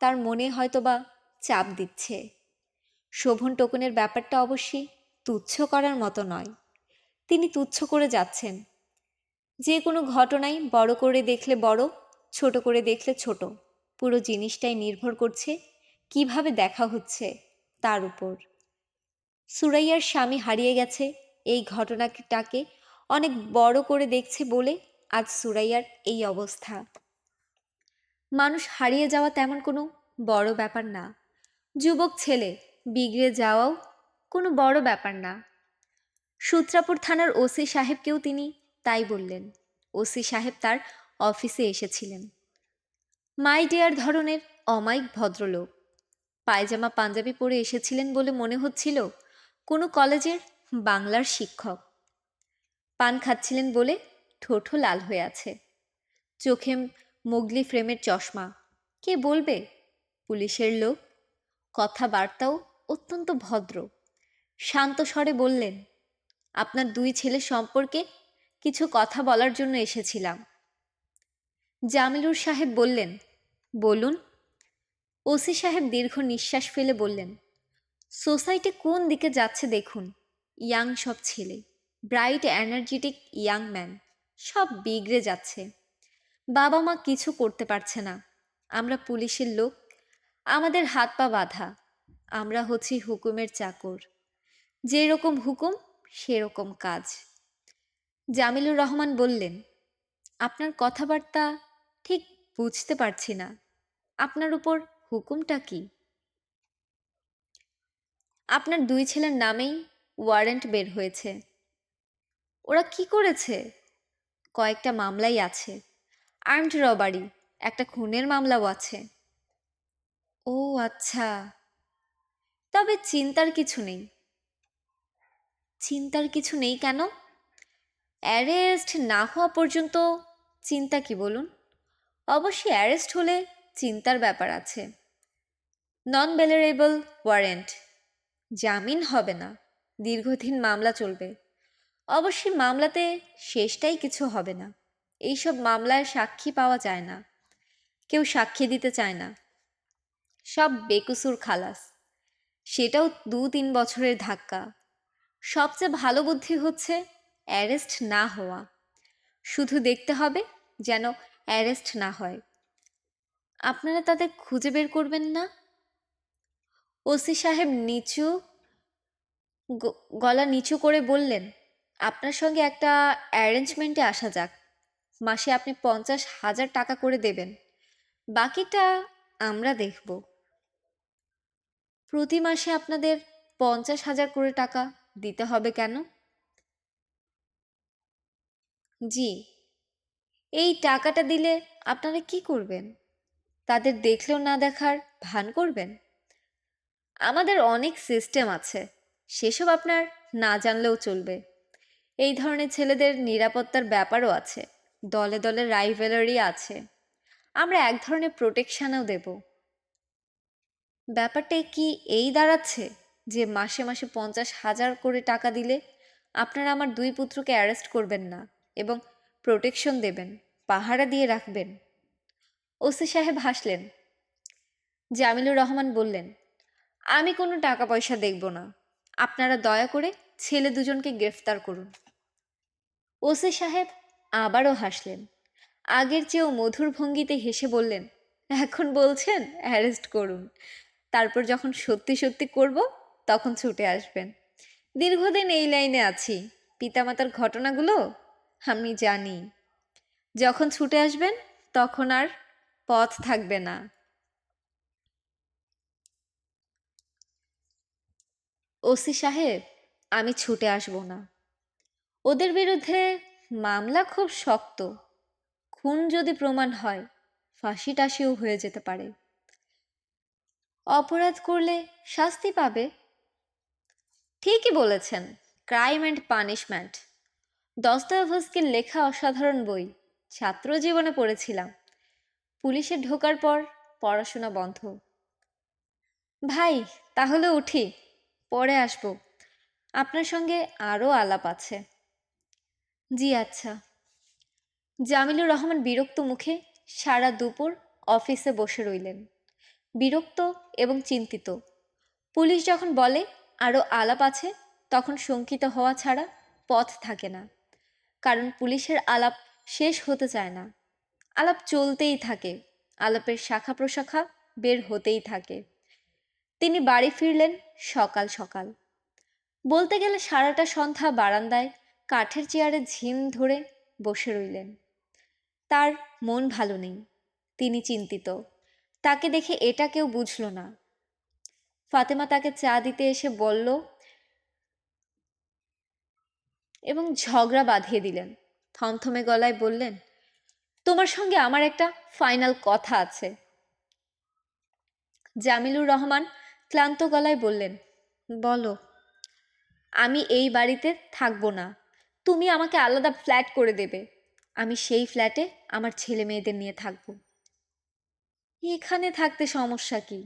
তার মনে হয়তোবা চাপ দিচ্ছে। শোভন টোকনের ব্যাপারটা অবশ্যই তুচ্ছ করার মতো নয়। তিনি তুচ্ছ করে যাচ্ছেন। যে কোনো ঘটনাই বড় করে দেখলে বড়, ছোট করে দেখলে ছোট। পুরো জিনিসটাই নির্ভর করছে কিভাবে দেখা হচ্ছে তার উপর। সুরাইয়ার স্বামী হারিয়ে গেছে, এই ঘটনাটাকে অনেক বড় করে দেখছে বলে আজ সুরাইয়ার এই অবস্থা। মানুষ হারিয়ে যাওয়া তেমন কোনো বড় ব্যাপার না। যুবক ছেলে বিগড়ে যাওয়াও কোনো বড় ব্যাপার না। সূত্রাপুর থানার ওসি সাহেবকেও তিনি তাই বললেন। ওসি সাহেব তার অফিসে এসেছিলেন। মাই ডিয়ার ধরনের অমায়িক ভদ্রলোক। পায়জামা পাঞ্জাবি পরে এসেছিলেন বলে মনে হচ্ছিল কোনো কলেজের বাংলার শিক্ষক। পান খাচ্ছিলেন বলে ঠোঁটও লাল হয়ে আছে। চোখে মোগলি ফ্রেমের চশমা। কে বলবে পুলিশের লোক। কথাবার্তাও অত্যন্ত ভদ্র। শান্ত স্বরে বললেন, আপনার 2 ছেলে সম্পর্কে কিছু কথা বলার জন্য এসেছিলাম। জামিলুর সাহেব বললেন, বলুন। ওসি সাহেব দীর্ঘ নিঃশ্বাস ফেলে বললেন, সোসাইটি কোন দিকে যাচ্ছে দেখুন। ইয়াং সব ছেলে, ব্রাইট এনার্জেটিক ইয়াং ম্যান, সব বিগড়ে যাচ্ছে। বাবা মা কিছু করতে পারছে না। আমরা পুলিশের লোক, আমাদের হাত পা বাঁধা। আমরা হচ্ছি হুকুমের চাকর। যেরকম হুকুম সেরকম কাজ। জামিলুর রহমান বললেন, আপনার কথাবার্তা ঠিক বুঝতে পারছি না। আপনার উপর হুকুমটা কি? আপনার 2 ছেলের নামেই ওয়ারেন্ট বের হয়েছে। ওরা কি করেছে? কয়েকটা মামলাই আছে। আর্মড রবারি, একটা খুনের মামলাও আছে। ও আচ্ছা, তবে চিন্তার কিছু নেই। চিন্তার কিছু নেই কেন? অ্যারেস্ট না হওয়া পর্যন্ত চিন্তা কি বলুন? অবশ্যই অ্যারেস্ট হলে চিন্তার ব্যাপার আছে। নন বেলারেবল ওয়ারেন্ট, জামিন হবে না, দীর্ঘদিন মামলা চলবে। অবশ্যই মামলাতে শেষটাই কিছু হবে না। এইসব মামলায় সাক্ষী পাওয়া যায় না। কেউ সাক্ষী দিতে চায় না, সব বেকসুর খালাস, সেটাও 2-3 বছরের ধাক্কা। সবচেয়ে ভালো বুদ্ধি হচ্ছে অ্যারেস্ট না হওয়া, শুধু দেখতে হবে যেন অ্যারেস্ট না হয়। আপনারা তাদের খুঁজে বের করবেন না? ওসি সাহেব গলা নিচু করে বললেন, আপনার সঙ্গে একটা অ্যারেঞ্জমেন্টে আসা যাক। মাসে আপনি 50,000 টাকা করে দেবেন, বাকিটা আমরা দেখব। প্রতি মাসে আপনাদের 50,000 করে টাকা দিতে হবে কেন? জি, এই টাকাটা দিলে আপনারা কি করবেন? তাদের দেখলেও না দেখার ভান করবেন? আমাদের অনেক সিস্টেম আছে, সেসব আপনার না জানলেও চলবে। এই ধরনের ছেলেদের নিরাপত্তার ব্যাপারও আছে, দলে দলে রাইভেলারি আছে। আমরা এক ধরনের প্রোটেকশনও দেব। ব্যাপারটা কি এই দাঁড়াচ্ছে যে মাসে মাসে 50,000 করে টাকা দিলে আপনারা আমার 2 পুত্রকে অ্যারেস্ট করবেন না এবং প্রোটেকশন দেবেন, পাহারা দিয়ে রাখবেন? ওসি সাহেব হাসলেন। জামিলুর রহমান বললেন, আমি কোনো টাকা পয়সা দেখব না, আপনারা দয়া করে ছেলে দুজনকে গ্রেফতার করুন। ওসি সাহেব আবারও হাসলেন, আগের চেয়েও মধুর ভঙ্গিতে হেসে বললেন, এখন বলছেন অ্যারেস্ট করুন, তারপর যখন সত্যি সত্যি করব তখন ছুটে আসবেন। দীর্ঘদিন এই লাইনে আছি, পিতামাতার ঘটনাগুলো আমি জানি। যখন ছুটে আসবেন তখন আর পথ থাকবে না। ওসি সাহেব, আমি ছুটে আসব না। ওদের বিরুদ্ধে মামলা খুব শক্ত, খুন যদি প্রমাণ হয় ফাঁসি টাসিও হয়ে যেতে পারে। অপরাধ করলে শাস্তি পাবে। ঠিকই বলেছেন, ক্রাইম অ্যান্ড পানিশমেন্ট, দস্তয়েভস্কির লেখা অসাধারণ বই, ছাত্র জীবনে পড়েছিলাম। পুলিশে ঢোকার পর পড়াশোনা বন্ধ। ভাই, তাহলে উঠি, পরে আসবো, আপনার সঙ্গে আরও আলাপ আছে। জি আচ্ছা। জামিলুর রহমান বিরক্ত মুখে সারা দুপুর অফিসে বসে রইলেন, বিরক্ত এবং চিন্তিত। পুলিশ যখন বলে আরও আলাপ আছে, তখন শঙ্কিত হওয়া ছাড়া পথ থাকে না, কারণ পুলিশের আলাপ শেষ হতে চায় না। আলাপ চলতেই থাকে, আলাপের শাখা প্রশাখা বের হতেই থাকে। তিনি বাড়ি ফিরলেন সকাল সকাল। বলতে গেলে সারাটা সন্ধ্যা বারান্দায় কাঠের চেয়ারে ঝিম ধরে বসে রইলেন। তার মন ভালো নেই, তিনি চিন্তিত। তাকে দেখে এটা কেউ বুঝল না। ফাতেমা তাকে চা দিতে এসে বলল এবং ঝগড়া বাঁধিয়ে দিলেন। থমথমে গলায় বললেন, তোমার সঙ্গে আমার একটা ফাইনাল কথা আছে। জামিলুর রহমান ক্লান্ত গলায় বললেন, বলো। আমি এই বাড়িতে থাকবো না, তুমি আমাকে আলাদা ফ্ল্যাট করে দেবে। আমি সেই ফ্ল্যাটে আমার ছেলে মেয়েদের নিয়ে থাকবো। এখানে থাকতে সমস্যা কি?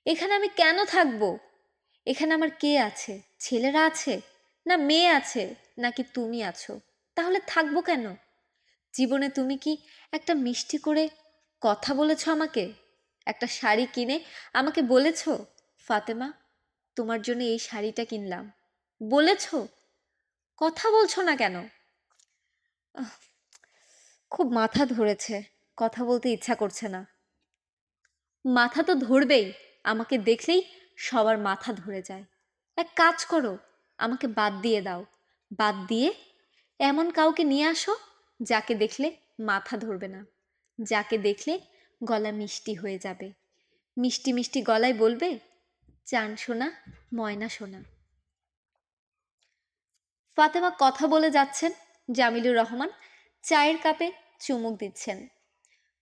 এখানে আমি কেন থাকবো? এখানে আমার কে আছে? ছেলেরা আছে, না মেয়ে আছে, নাকি তুমি আছো? তাহলে থাকবো কেন? জীবনে তুমি কি একটা মিষ্টি করে কথা বলেছো আমাকে? একটা শাড়ি কিনে আমাকে বলেছো, ফাতেমা, তোমার জন্য এই শাড়িটা কিনলাম? বলেছো? কথা বলছো না কেন? আহ, খুব মাথা ধরেছে, কথা বলতে ইচ্ছা করছে না। মাথা তো ধরবেই, আমাকে দেখলেই সবার মাথা ধরে যায়। এক কাজ করো, আমাকে বাদ দিয়ে দাও। বাদ দিয়ে এমন কাউকে নিয়ে আসো যাকে দেখলে মাথা ধরবে না, যাকে দেখলে গলা মিষ্টি হয়ে যাবে। মিষ্টি মিষ্টি গলায় বলবে, চান সোনা, ময়না সোনা। ফাতেমা কথা বলে যাচ্ছেন, জামিলুর রহমান চায়ের কাপে চুমুক দিচ্ছেন।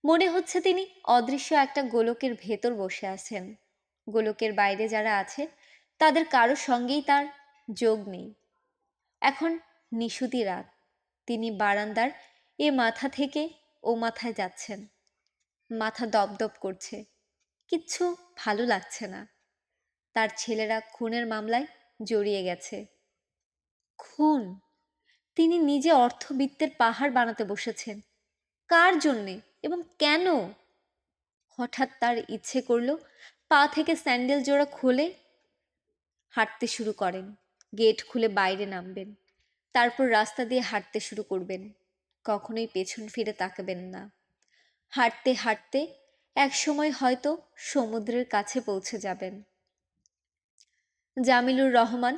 মনে হচ্ছে তিনি অদৃশ্য একটা গোলকের ভেতর বসে আছেন। গোলকের বাইরে যারা আছে তাদের কারো সঙ্গেই তার যোগ নেই। এখন নিশুতি রাত, তিনি বারান্দার এ মাথা থেকে ও মাথায় যাচ্ছেন। মাথা দপদপ করছে, কিচ্ছু ভালো লাগছে না। তার ছেলেরা খুনের মামলায় জড়িয়ে গেছে। খুন? তিনি নিজে অর্থবিত্তের পাহাড় বানাতে বসেছেন। কার জন্যে এবং কেন? হঠাৎ তার ইচ্ছে করল পা থেকে স্যান্ডেল জোড়া খুলে হাঁটতে শুরু করেন। গেট খুলে বাইরে নামবেন, তারপর রাস্তা দিয়ে হাঁটতে শুরু করবেন। কখনোই পেছন ফিরে তাকাবেন না। হাঁটতে হাঁটতে এক সময় হয়তো সমুদ্রের কাছে পৌঁছে যাবেন। জামিলুর রহমান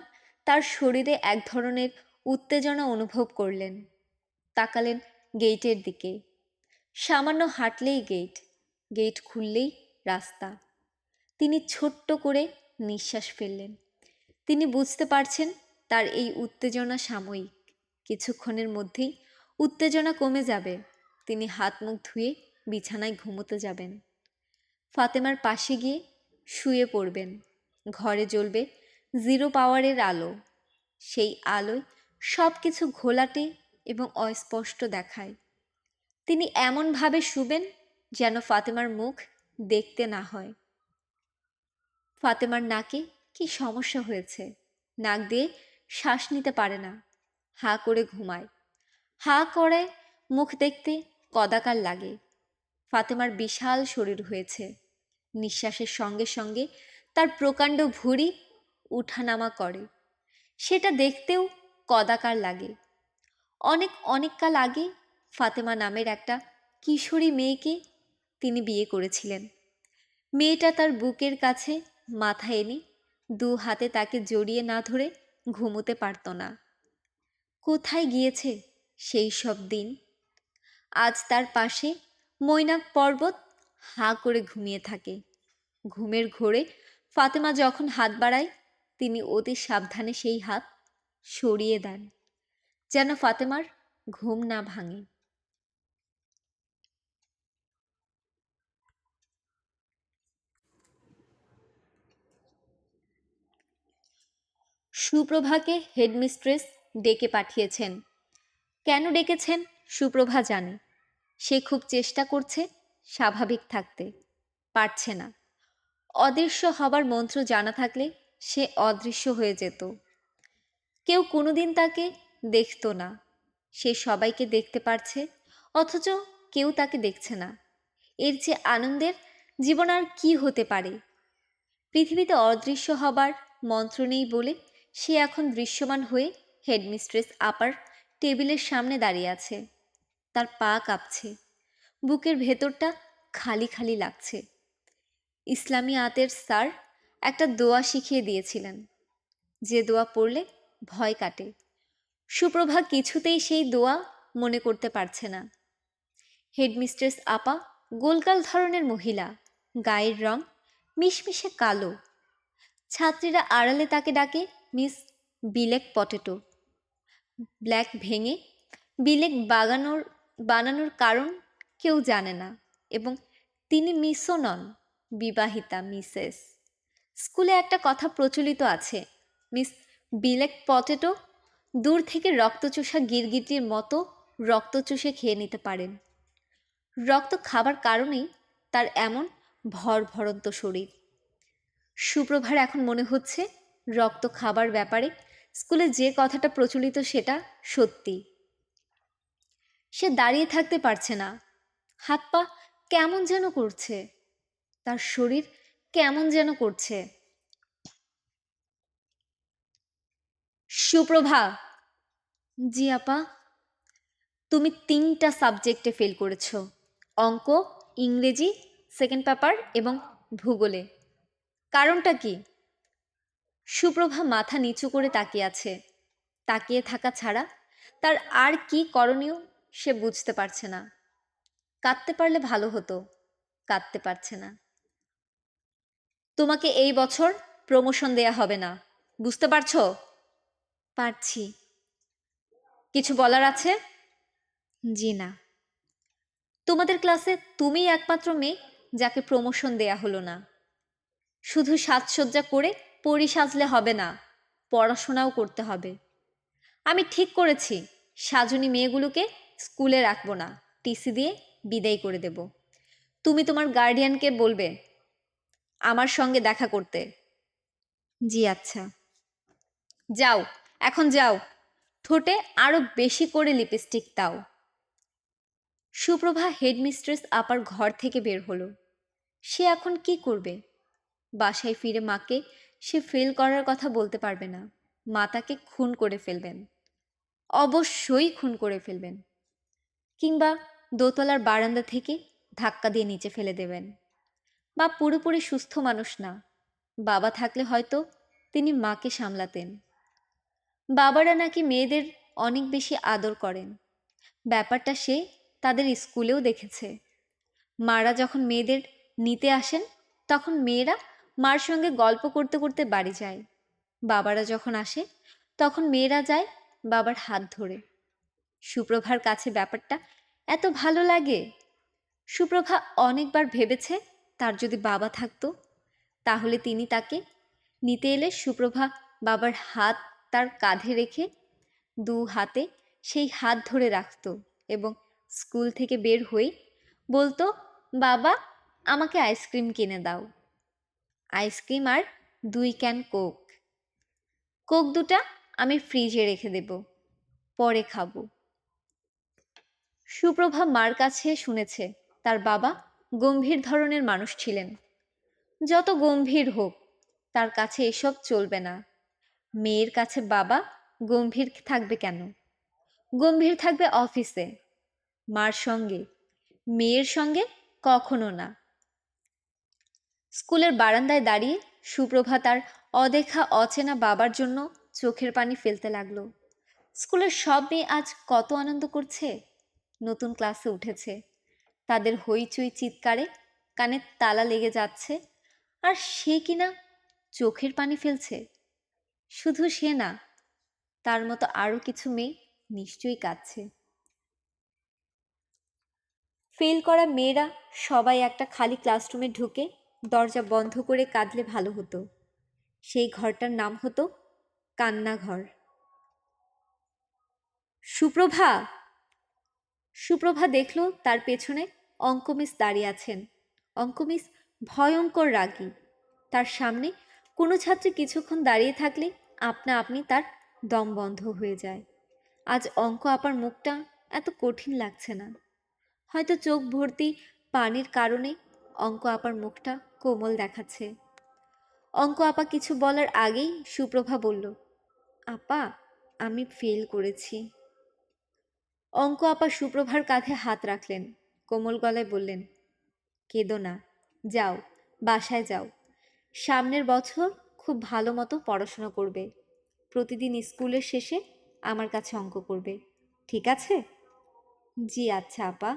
তার শরীরে এক ধরনের উত্তেজনা অনুভব করলেন। তাকালেন গেইটের দিকে। সামান্য হাঁটলেই গেট, গেট খুললেই রাস্তা। তিনি ছোট্ট করে নিঃশ্বাস ফেললেন। তিনি বুঝতে পারছেন তার এই উত্তেজনা সাময়িক, কিছুক্ষণের মধ্যেই উত্তেজনা কমে যাবে। তিনি হাত মুখ ধুয়ে বিছানায় ঘুমোতে যাবেন। ফাতেমার পাশে গিয়ে শুয়ে পড়বেন। ঘরে জ্বলবে 0 পাওয়ারের আলো। সেই আলোয় সব কিছু ঘোলাটে এবং অস্পষ্ট দেখায়। তিনি এমনভাবে শুবেন যেন ফাতেমার মুখ দেখতে না হয়। ফাতেমার নাকে কি সমস্যা হয়েছে? নাক দিয়ে শ্বাস নিতে পারে না, হাঁ করে ঘুমায়। হাঁ করে মুখ দেখতে কদাকার লাগে। ফাতেমার বিশাল শরীর হয়েছে, নিঃশ্বাসের সঙ্গে সঙ্গে তার প্রকাণ্ড ভুঁড়ি উঠানামা করে। সেটা দেখতেও কদাকার লাগে। অনেক কাল আগে ফাতেমা নামের একটা কিশোরী মেয়েকে তিনি বিয়ে করেছিলেন। মেয়েটা তার বুকের কাছে মাথা এনে 2 হাতে তাকে জড়িয়ে না ধরে ঘুমোতে পারত না। কোথায় গিয়েছে সেই সব দিন? আজ তার পাশে মৈনাক পর্বত হাঁ করে ঘুমিয়ে থাকে। ঘুমের ঘোরে ফাতেমা যখন হাত বাড়ায়, তিনি অতি সাবধানে সেই হাত সরিয়ে দেন, যেন ফাতেমার ঘুম না ভাঙে। সুপ্রভাকে হেডমিস্ট্রেস ডেকে পাঠিয়েছেন। কেন ডেকেছেন সুপ্রভা জানে। সে খুব চেষ্টা করছে স্বাভাবিক থাকতে, পারছে না। অদৃশ্য হবার মন্ত্র জানা থাকলে সে অদৃশ্য হয়ে যেত। কেউ কোনোদিন তাকে দেখত না। সে সবাইকে দেখতে পারছে, অথচ কেউ তাকে দেখছে না। এর যে আনন্দের জীবন আর কি হতে পারে? পৃথিবীতে অদৃশ্য হবার মন্ত্র নেই বলে সে এখন দৃশ্যমান হয়ে হেডমিস্ট্রেস আপার টেবিলের সামনে দাঁড়িয়ে আছে। তার পা কাঁপছে, বুকের ভেতরটা খালি খালি লাগছে। ইসলামী আতের স্যার একটা দোয়া শিখিয়ে দিয়েছিলেন, যে দোয়া পড়লে ভয় কাটে। সুপ্রভা কিছুতেই সেই দোয়া মনে করতে পারছে না। হেডমিস্ট্রেস আপা গোলগাল ধরনের মহিলা, গায়ের রং মিশমিশে কালো। ছাত্রীরা আড়ালে তাকে ডাকে মিস বিলেক পটেটো। ব্ল্যাক ভেঙে বিলেক বানানোর কারণ কেউ জানে না, এবং তিনি মিসও নন, বিবাহিতা মিসেস। স্কুলে একটা কথা প্রচলিত আছে, মিস বিলেক পটেটো দূর থেকে রক্তচোষা গিরগিটির মতো রক্ত চুষে খেয়ে নিতে পারেন। রক্ত খাবার কারণেই তার এমন ভরভরন্ত শরীর। সুপ্রভার এখন মনে হচ্ছে রক্ত খাবার ব্যাপারে স্কুলে যে কথাটা প্রচলিত সেটা সত্যি। সে দাঁড়িয়ে থাকতে পারছে না। হাত পা কেমন যেন করছে, তার শরীর কেমন যেন করছে। সুপ্রভা। জি আপা। তুমি 3টা সাবজেক্টে ফেল করেছ, অঙ্ক, ইংরেজি, সেকেন্ড পেপার এবং ভূগোলে। কারণটা কি? সুপ্রভা মাথা নিচু করে তাকিয়ে আছে। তাকিয়ে থাকা ছাড়া তার আর কি করণীয় সে বুঝতে পারছে না। কাঁদতে পারলে ভালো হতো, কাঁদতে পারছে না। তোমাকে এই বছর প্রমোশন দেয়া হবে না, বুঝতে পারছো? পারছি। কিছু বলার আছে? জি না। তোমাদের ক্লাসে তুমিই একমাত্র মেয়ে যাকে প্রমোশন দেয়া হলো না। শুধু সাজসজ্জা করে পরী সাজলে হবে না, পড়াশোনাও করতে হবে। আমি ঠিক করেছি সাজনী মেয়েগুলোকে স্কুলে রাখবো না, টিসি দিয়ে বিদায় করে দেব। তুমি তোমার গার্ডিয়ানকে বলবে আমার সঙ্গে দেখা করতে। জি আচ্ছা। যাও, এখন যাও। ঠোঁটে আরো বেশি করে লিপস্টিক দাও। সুপ্রভা হেডমিস্ট্রেস আপার ঘর থেকে বের হলো। সে এখন কি করবে? বাসায় ফিরে মাকে সে ফেল করার কথা বলতে পারবে না। মা তাকে খুন করে ফেলবেন, অবশ্যই খুন করে ফেলবেন, কিংবা দোতলার বারান্দা থেকে ধাক্কা দিয়ে নিচে ফেলে দেবেন। মা পুরোপুরি সুস্থ মানুষ না। বাবা থাকলে হয়তো তিনি মাকে সামলাতেন। বাবারা নাকি মেয়েদের অনেক বেশি আদর করেন। ব্যাপারটা সে তাদের স্কুলেও দেখেছে। মারা যখন মেয়েদের নিতে আসেন, তখন মেয়েরা মার সঙ্গে গল্প করতে করতে বাড়ি যায়। বাবারা যখন আসে, তখন মেয়েরা যায় বাবার হাত ধরে। সুপ্রভার কাছে ব্যাপারটা এত ভালো লাগে। সুপ্রভা অনেকবার ভেবেছে তার যদি বাবা থাকতো, তাহলে তিনি তাকে নিতে এলে সুপ্রভা বাবার হাত তার কাঁধে রেখে দু হাতে সেই হাত ধরে রাখত এবং স্কুল থেকে বের হয়ে বলতো, বাবা, আমাকে আইসক্রিম কিনে দাও। আইসক্রিম আর 2 ক্যান কোক। কোক দুটা আমি ফ্রিজে রেখে দেব, পরে খাবো। সুপ্রভা মার কাছে শুনেছে তার বাবা গম্ভীর ধরনের মানুষ ছিলেন। যত গম্ভীর হোক, তার কাছে এসব চলবে না। মেয়ের কাছে বাবা গম্ভীর থাকবে কেন? গম্ভীর থাকবে অফিসে, মার সঙ্গে, মেয়ের সঙ্গে কখনো না। স্কুলের বারান্দায় দাঁড়িয়ে সুপ্রভা তার অদেখা অচেনা বাবার জন্য চোখের পানি ফেলতে লাগলো। স্কুলের সব মেয়ে আজ কত আনন্দ করছে। নতুন ক্লাসে উঠেছে, তাদের হইচই চিৎকারে কানে তালা লেগে যাচ্ছে, আর সে কিনা চোখের পানি ফেলছে। শুধু সে না, তার মতো আরও কিছু মেয়ে নিশ্চয়ই কাঁদছে। ফেল করা মেয়েরা সবাই একটা খালি ক্লাসরুমে ঢুকে দরজা বন্ধ করে কাঁদলে ভালো হতো। সেই ঘরটার নাম হতো কান্নাঘর। সুপ্রভা! সুপ্রভা দেখল তার পেছনে অঙ্ক মিস দাঁড়িয়ে আছেন। অঙ্ক মিস ভয়ঙ্কর রাগী। তার সামনে কোনো ছাত্রী কিছুক্ষণ দাঁড়িয়ে থাকলে আপনা আপনি তার দম বন্ধ হয়ে যায়। আজ অঙ্ক আপার মুখটা এত কঠিন লাগছে না। হয়তো চোখ ভর্তি পানির কারণে অঙ্ক আপার মুখটা কোমল দেখাচ্ছে। অঙ্ক আপা কিছু বলার আগেই সুপ্রভা বলল, আপা, আমি ফেল করেছি। অঙ্ক আপা সুপ্রভার কাঁধে হাত রাখলেন, কোমল গলায় বললেন, কেঁদো না, যাও, বাসায় যাও। সামনের বছর খুব ভালো মতো পড়াশোনা করবে। প্রতিদিন স্কুলের শেষে আমার কাছে অঙ্ক করবে, ঠিক আছে? জি আচ্ছা আপা।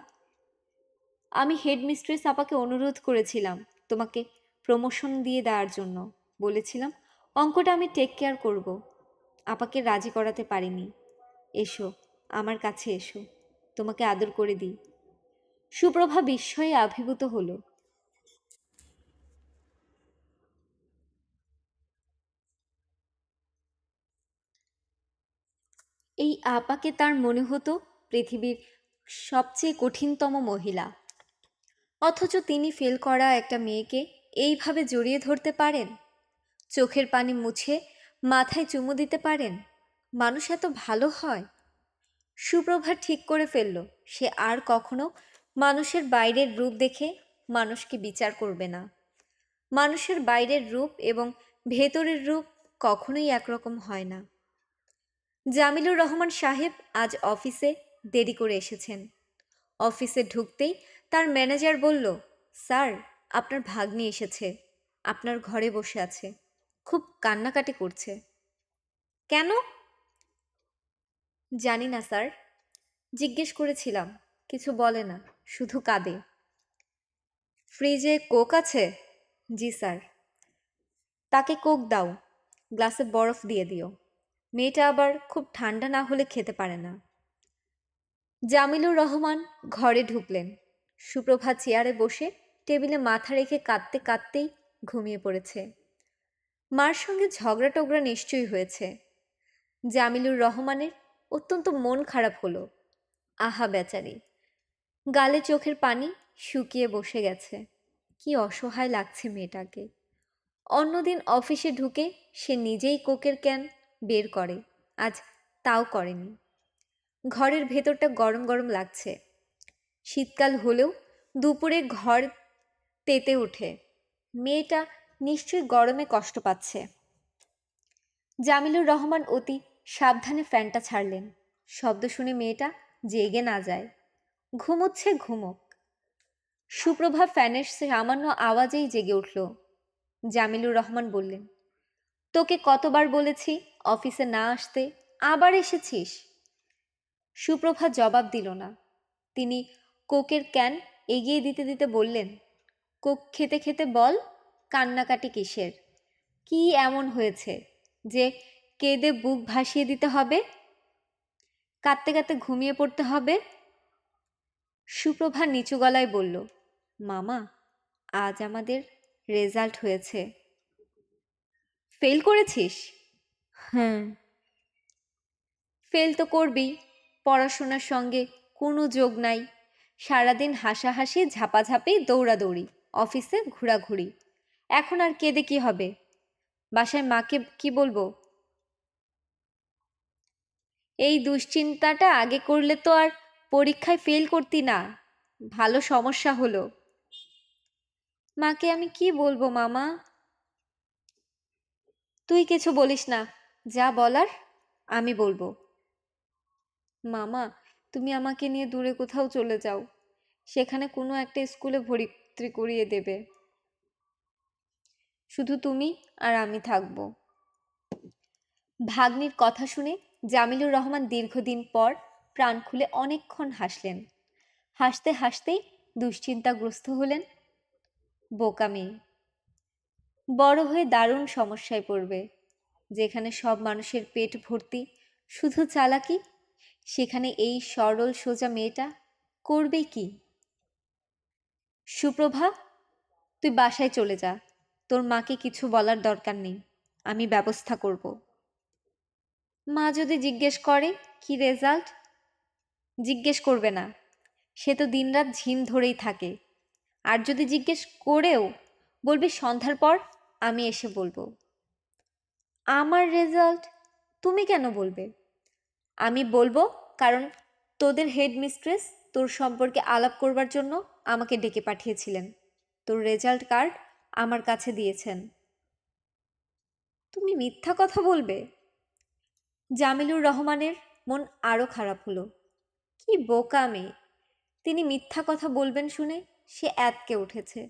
আমি হেডমিস্ট্রেস আপাকে অনুরোধ করেছিলাম তোমাকে প্রমোশন দিয়ে দেওয়ার জন্য। বলেছিলাম অঙ্কটা আমি টেক কেয়ার করব। আপাকে রাজি করাতে পারিনি। এসো, আমার কাছে এসো, তোমাকে আদর করে দিই। সুপ্রভা বিস্ময়ে আবির্ভূত হলো। এই আপাকে তার মনে হতো পৃথিবীর সবচেয়ে কঠিনতম মহিলা। অথচ তিনি ফেল করা একটা মেয়েকে এইভাবে জড়িয়ে ধরতে পারেন, চোখের পানি মুছে মাথায় চুমু দিতে পারেন। মানুষ এত ভালো হয়? সুপ্রভা ঠিক করে ফেলল সে আর কখনো মানুষের বাইরের রূপ দেখে মানুষকে বিচার করবে না। মানুষের বাইরের রূপ এবং ভেতরের রূপ কখনোই একরকম হয় না। জামিলুর রহমান সাহেব আজ অফিসে দেরি করে এসেছেন। অফিসে ঢুকতেই তার ম্যানেজার বলল, স্যার, আপনার ভাগ্নি এসেছে, আপনার ঘরে বসে আছে, খুব কান্নাকাটি করছে। কেন? জানি না স্যার, জিজ্ঞেস করেছিলাম, কিছু বলে না, শুধু কাঁদে। ফ্রিজে কোক আছে? জি স্যার। তাকে কোক দাও, গ্লাসে বরফ দিয়ে দিও। মেয়েটা আবার খুব ঠান্ডা না হলে খেতে পারে না। জামিলুর রহমান ঘরে ঢুকলেন। সুপ্রভা চেয়ারে বসে টেবিলে মাথা রেখে কাঁদতে কাঁদতেই ঘুমিয়ে পড়েছে। মার সঙ্গে ঝগড়া টগড়া নিশ্চয়ই হয়েছে। জামিলুর রহমানের অত্যন্ত মন খারাপ হলো। আহা বেচারি, গালে চোখের পানি শুকিয়ে বসে গেছে। কি অসহায় লাগছে মেয়েটাকে। অন্যদিন অফিসে ঢুকে সে নিজেই কোকের ক্যান বের করে, আজ তাও করেনি। ঘরের ভেতরটা গরম গরম লাগছে। শীতকাল হলেও দুপুরে ঘরতে তেতে ওঠে। মেয়েটা নিশ্চয়ই গরমে কষ্ট পাচ্ছে। জামিলুর রহমান অতি সাবধানে ফ্যানটা ছাড়লেন। শব্দ শুনে মেয়েটা জেগে না যায়। ঘুমোচ্ছে ঘুমোক। সুপ্রভা ফ্যানের সামান্য আওয়াজেই জেগে উঠল। জামিলুর রহমান বললেন, তোকে কতবার বলেছি অফিসে না আসতে, আবার এসেছিস? সুপ্রভা জবাব দিল না। তিনি কোকের ক্যান এগিয়ে দিতে দিতে বললেন, কোক খেতে খেতে বল, কান্নাকাটি কিসের? কি এমন হয়েছে যে কেঁদে বুক ভাসিয়ে দিতে হবে, কাঁদতে কাঁদতে ঘুমিয়ে পড়তে হবে? সুপ্রভা নিচু গলায় বলল, মামা, আজ আমাদের রেজাল্ট হয়েছে। ফেল করেছিস? হ্যাঁ। ফেল তো করবি, পড়াশোনার সঙ্গে কোনো যোগ নাই। সারাদিন হাসাহাসি, ঝাপাঝাপি, দৌড়াদৌড়ি, অফিসে ঘোরাঘুরি। এখন আর কেঁদে কি হবে? বাসায় মাকে কি বলবো? এই দুশ্চিন্তাটা আগে করলে তো আর পরীক্ষায় ফেল করতি না। ভালো সমস্যা হলো। মাকে আমি কি বলবো মামা? তুই কিছু বলিস না, যা বলার আমি বলবো। মামা, তুমি আমাকে নিয়ে দূরে কোথাও চলে যাও, সেখানে কোনো একটা স্কুলে ভর্তি করিয়ে দেবে। শুধু তুমি আর আমি থাকবো। ভাগ্নির কথা শুনে জামিলুর রহমান দীর্ঘদিন পর প্রাণ খুলে অনেকক্ষণ হাসলেন। হাসতে হাসতেই দুশ্চিন্তাগ্রস্ত হলেন। বোকা মেয়ে, বড় হয়ে দারুণ সমস্যায় পড়বে। যেখানে সব মানুষের পেট ভর্তি শুধু চালাকি, সেখানে এই সরল সোজা মেয়েটা করবে কি? সুপ্রভা, তুই বাসায় চলে যা। তোর মাকে কিছু বলার দরকার নেই, আমি ব্যবস্থা করব। মা যদি জিজ্ঞেস করে কি রেজাল্ট? জিজ্ঞেস করবে না, সে তো দিনরাত ঝিম ধরেই থাকে। আর যদি জিজ্ঞেস করেও, বলবি সন্ধ্যার পর আমি এসে বলবো। আমার রেজাল্ট তুমি কেন বলবে? আমি বলবো কারণ তোদের হেড মিস্ট্রেস তোর সম্পর্কে আলাপ করবার জন্য আমাকে ডেকে পাঠিয়েছিলেন। তোর রেজাল্ট কার্ড আমার কাছে দিয়েছেন। তুমি মিথ্যা কথা বলবে? জামিলুর রহমানের মন আরও খারাপ হলো। কি বোকা মেয়ে! তিনি মিথ্যা কথা বলবেন শুনে সে আঁতকে উঠেছে।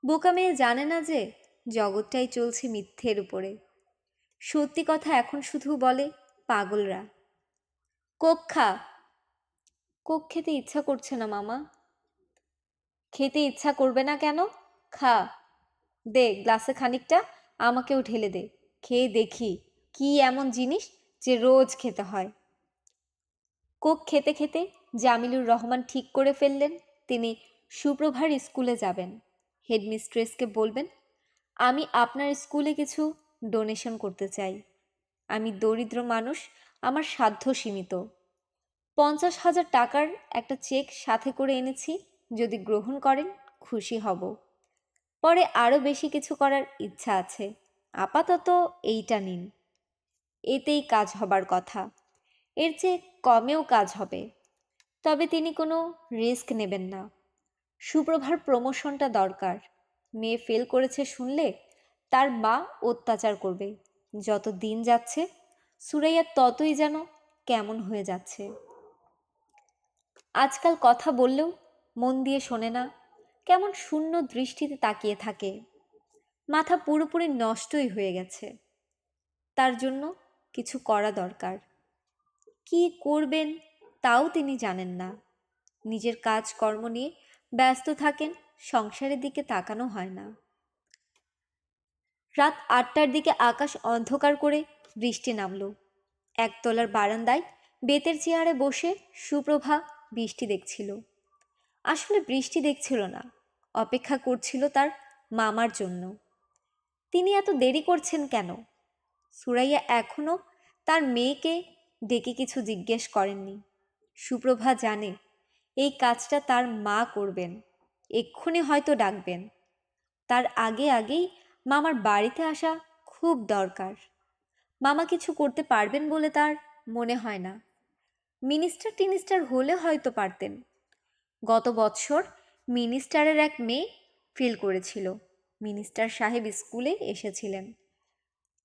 বোকা মেয়ে জানে না যে জগৎটাই চলছে মিথ্যের উপরে। সত্যি কথা এখন শুধু বলে পাগলরা। কোক খা। কোক খেতে ইচ্ছা করছে না মামা। খেতে ইচ্ছা করবে না কেন? খা। দে গ্লাসে খানিকটা আমাকেও ঢেলে দে, খেয়ে দেখি কি এমন জিনিস যে রোজ খেতে হয়। কোক খেতে খেতে জামিলুর রহমান ঠিক করে ফেললেন তিনি সুপ্রভার স্কুলে যাবেন। হেডমিস্ট্রেসকে বলবেন, আমি আপনার স্কুলে কিছু ডোনেশন করতে চাই। আমি দরিদ্র মানুষ, আমার সাধ্য সীমিত। 50,000 টাকার একটা চেক সাথে করে এনেছি, যদি গ্রহণ করেন খুশি হব। পরে আরও বেশি কিছু করার ইচ্ছা আছে, আপাতত এইটা নিন। এতেই কাজ হবার কথা, এর চেয়ে কমেও কাজ হবে। তবে তিনি কোনো রিস্ক নেবেন না। সুপ্রভার প্রমোশনটা দরকার। মেয়ে ফেল করেছে শুনলে তার মা অত্যাচার করবে। যত দিন যাচ্ছে সুরাইয়া ততই যেন কেমন হয়ে যাচ্ছে। আজকাল কথা বললেও মন দিয়ে শোনে না, কেমন শূন্য দৃষ্টিতে তাকিয়ে থাকে। মাথা পুরোপুরি নষ্টই হয়ে গেছে। তার জন্য কিছু করা দরকার। কি করবেন তাও তিনি জানেন না। নিজের কাজকর্ম নিয়ে ব্যস্ত থাকেন, সংসারের দিকে তাকানো হয় না। রাত 8টার দিকে আকাশ অন্ধকার করে বৃষ্টি নামল। একতলার বারান্দায় বেতের চেয়ারে বসে সুপ্রভা বৃষ্টি দেখছিল। আসলে বৃষ্টি দেখছিল না, অপেক্ষা করছিল তার মামার জন্য। তিনি এত দেরি করছেন কেন? সুরাইয়া এখনো তার মেয়েকে ডেকে কিছু জিজ্ঞেস করেননি। সুপ্রভা জানে এই কাজটা তার মা করবেন, এক্ষুনি হয়তো ডাকবেন। তার আগে আগেই মামার বাড়িতে আসা খুব দরকার। মামা কিছু করতে পারবেন বলে তার মনে হয় না। মিনিস্টার টিনিস্টার হলে হয়তো পারতেন। গত বৎসর মিনিস্টারের এক মেয়ে ফিল করেছিল। মিনিস্টার সাহেব স্কুলে এসেছিলেন।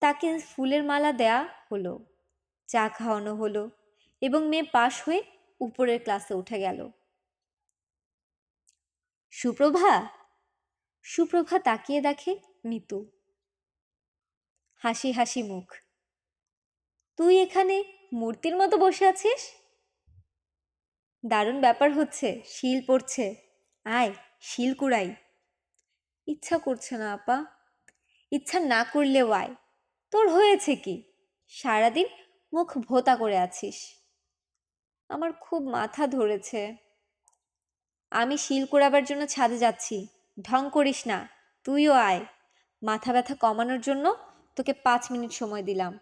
তাকে ফুলের মালা দেয়া হলো, চা খাওয়ানো হলো এবং মেয়ে পাশ হয়ে উপরের ক্লাসে উঠে গেল। সুপ্রভা, সুপ্রভা তাকিয়ে দেখে মিতু। হাসি হাসি মুখ। তুই এখানে মূর্তির মতো বসে আছিস? দারুণ ব্যাপার হচ্ছে, শিল পড়ছে। আয়, শিল কুড়াই। ইচ্ছা করছে না আপা। ইচ্ছা না করলেও আয়। তোর হয়েছে কি? সারাদিন মুখ ভোতা করে আছিস। আমার খুব মাথা ধরেছে। আমি শিল কুড়াবার জন্য ছাদে যাচ্ছি। ঢং করিস না, তুইও আয়। মাথা ব্যথা কমানোর জন্য তোকে 5 মিনিট সময় দিলাম।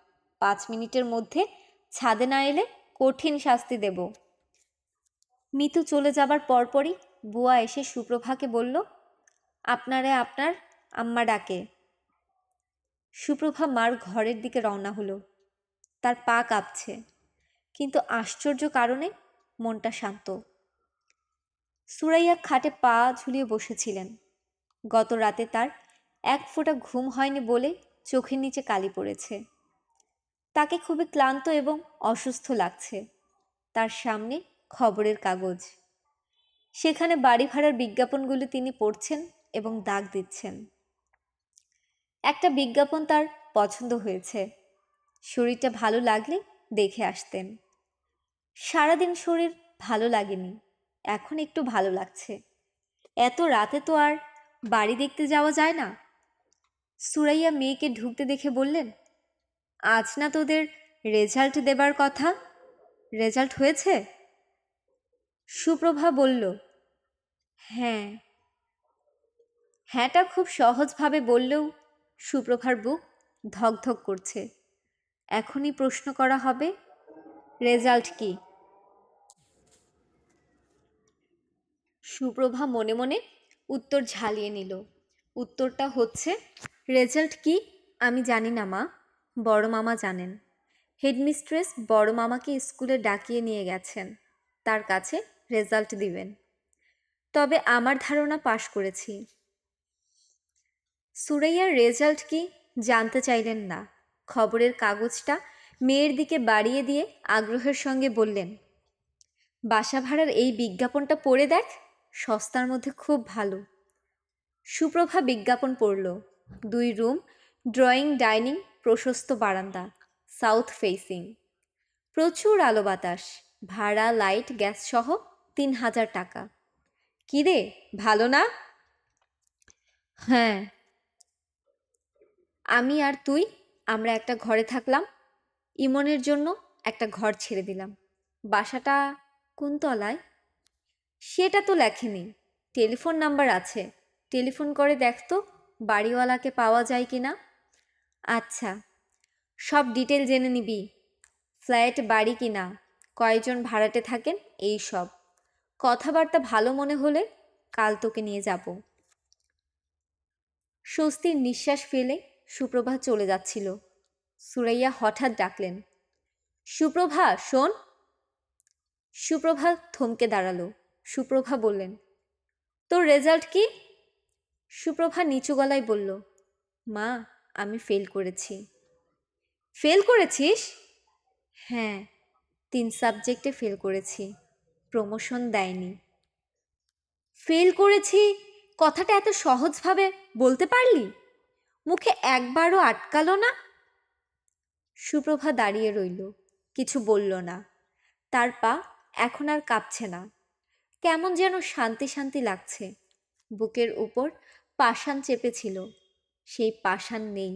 5 মিনিটের মধ্যে ছাদে না এলে কঠিন শাস্তি দেব। মিতু চলে যাবার পরপরই বুয়া এসে সুপ্রভাকে বলল, আপনারে আপনার আম্মা ডাকে। সুপ্রভা মার ঘরের দিকে রওনা হলো। তার পা কাঁপছে, কিন্তু আশ্চর্য কারণে মনটা শান্ত। সুরাইয়া খাটে পা ঝুলিয়ে বসেছিলেন। গত রাতে তার 1 ফোঁটা ঘুম হয়নি বলে চোখের নিচে কালি পড়েছে। তাকে খুবই ক্লান্ত এবং অসুস্থ লাগছে। তার সামনে খবরের কাগজ। সেখানে বাড়ি ভাড়ার বিজ্ঞাপনগুলো তিনি পড়ছেন এবং দাগ দিচ্ছেন। একটা বিজ্ঞাপন তার পছন্দ হয়েছে। শরীরটা ভালো লাগলে দেখে আসতেন। সারাদিন শরীর ভালো লাগেনি, এখন একটু ভালো লাগছে। এত রাতে তো আর বাড়ি দেখতে যাওয়া যায় না। সুরাইয়া মেয়েকে ঢুকতে দেখে বললেন, আজ না তোদের রেজাল্ট দেবার কথা? রেজাল্ট হয়েছে? সুপ্রভা বলল, হ্যাঁ। হ্যাঁটা খুব সহজভাবে বললেও সুপ্রভার বুক ধকধক করছে। এখনই প্রশ্ন করা হবে, রেজাল্ট কি? সুপ্রভা মনে মনে উত্তর ঝালিয়ে নিল। উত্তরটা হচ্ছে, রেজাল্ট কি আমি জানি না মা, বড় মামা জানেন। হেডমিস্ট্রেস বড় মামাকে স্কুলে ডাকিয়ে নিয়ে গেছেন, তার কাছে রেজাল্ট দিবেন। তবে আমার ধারণা পাশ করেছি। সুরাইয়ার রেজাল্ট কি জানতে চাইলেন না। খবরের কাগজটা মেয়ের দিকে বাড়িয়ে দিয়ে আগ্রহের সঙ্গে বললেন, বাসা ভাড়ার এই বিজ্ঞাপনটা পড়ে দেখ, সস্তার মধ্যে খুব ভালো। সুপ্রভা বিজ্ঞাপন পড়ল। 2 রুম, ড্রয়িং, ডাইনিং, প্রশস্ত বারান্দা, সাউথ ফেসিং, প্রচুর আলো বাতাস, ভাড়া লাইট গ্যাস সহ 3000 টাকা। কি রে, ভালো না? হ্যাঁ। আমি আর তুই আমরা একটা ঘরে থাকলাম। ইমনের জন্য একটা ঘর ছেড়ে দিলাম। বাসাটা কোন তলায়? সেটা তো লেখেনি। টেলিফোন নাম্বার আছে, টেলিফোন করে দেখতো বাড়িওয়ালাকে পাওয়া যায় কি না। আচ্ছা, সব ডিটেল জেনে নিবি। ফ্ল্যাট বাড়ি কি না, কয়জন ভাড়াটে থাকেন, এই সব। কথাবার্তা ভালো মনে হলে কাল তোকে নিয়ে যাব। স্বস্তির নিঃশ্বাস ফেলে সুপ্রভা চলে যাচ্ছিল। সুরাইয়া হঠাৎ ডাকলেন, সুপ্রভা শোন। সুপ্রভা থমকে দাঁড়ালো। সুপ্রভা বললেন, তোর রেজাল্ট কি? সুপ্রভা নিচু গলায় বলল, মা আমি ফেল করেছি। ফেল করেছিস? হ্যাঁ, 3 সাবজেক্টে ফেল করেছি, প্রমোশন দেয়নি। ফেল করেছি কথাটা এত সহজভাবে বলতে পারলি? মুখে একবারও আটকালো না? সুপ্রভা দাঁড়িয়ে রইল, কিছু বলল না। তার পা এখন আর কাঁপছে না, কেমন যেন শান্তি শান্তি লাগছে। বুকের উপর পাষাণ চেপেছিল, সেই পাষাণ নেই।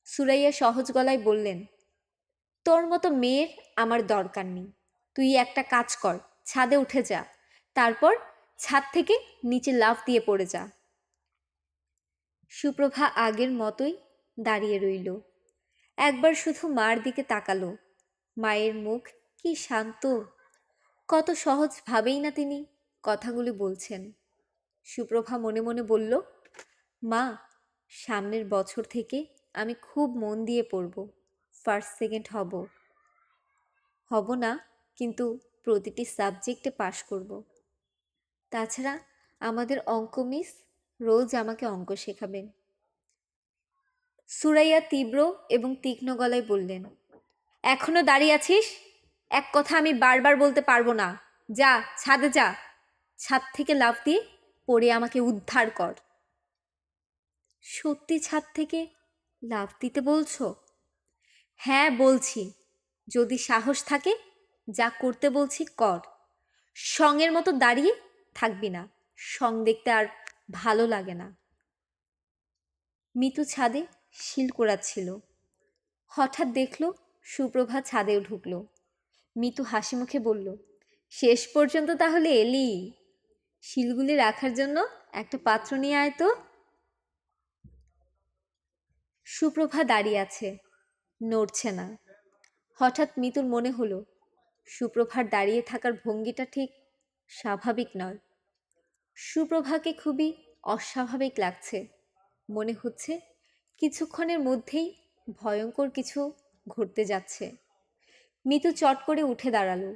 সুরাইয়া সহজ গলায় বললেন, তোর মতো মেয়ের আমার দরকার নেই। তুই একটা কাজ কর, ছাদে উঠে যা, তারপর ছাদ থেকে নিচে লাফ দিয়ে পড়ে যা। সুপ্রভা আগের মতোই দাঁড়িয়ে রইল। একবার শুধু মার দিকে তাকালো। মায়ের মুখ কি শান্ত, কত সহজভাবেই না তিনি কথাগুলি বলছেন। সুপ্রভা মনে মনে বলল, মা সামনের বছর থেকে আমি খুব মন দিয়ে পড়ব, ফার্স্ট সেকেন্ড হব। হব না, কিন্তু প্রতিটি সাবজেক্টে পাশ করব। তাছাড়া আমাদের অঙ্ক মিস রোজ আমাকে অঙ্ক শেখাবেন। সুরাইয়া তীব্র এবং তীক্ষ্ণ গলায় বললেন, এখনো দাঁড়িয়ে আছিস? এক কথা আমি বারবার বলতে পারবো না। যা, ছাদে যা। ছাদ থেকে লাফ দিয়ে পড়ে আমাকে উদ্ধার কর। সত্যি ছাদ থেকে লাফ দিতে বলছো? হ্যাঁ বলছি। যদি সাহস থাকে যা করতে বলছি কর। সঙের মতো দাঁড়িয়ে থাকবি না। সং দেখতে আর ভালো লাগে না। মিতু ছাদে শিল কোড়াচ্ছিল। হঠাৎ দেখল সুপ্রভা ছাদেও ঢুকল। মিতু হাসি মুখে বলল, শেষ পর্যন্ত তাহলে এলি। শিলগুলি রাখার জন্য একটা পাত্র নিয়ে আয় তো। সুপ্রভা দাঁড়িয়ে আছে, নড়ছে না। হঠাৎ মিতুর মনে হলো সুপ্রভার দাঁড়িয়ে থাকার ভঙ্গিটা ঠিক স্বাভাবিক নয়। সুপ্রভাকে খুবই অস্বাভাবিক লাগছে। মনে হচ্ছে কিছুক্ষণের মধ্যেই ভয়ঙ্কর কিছু ঘটতে যাচ্ছে। মিতু চট করে উঠে দাঁড়ালো,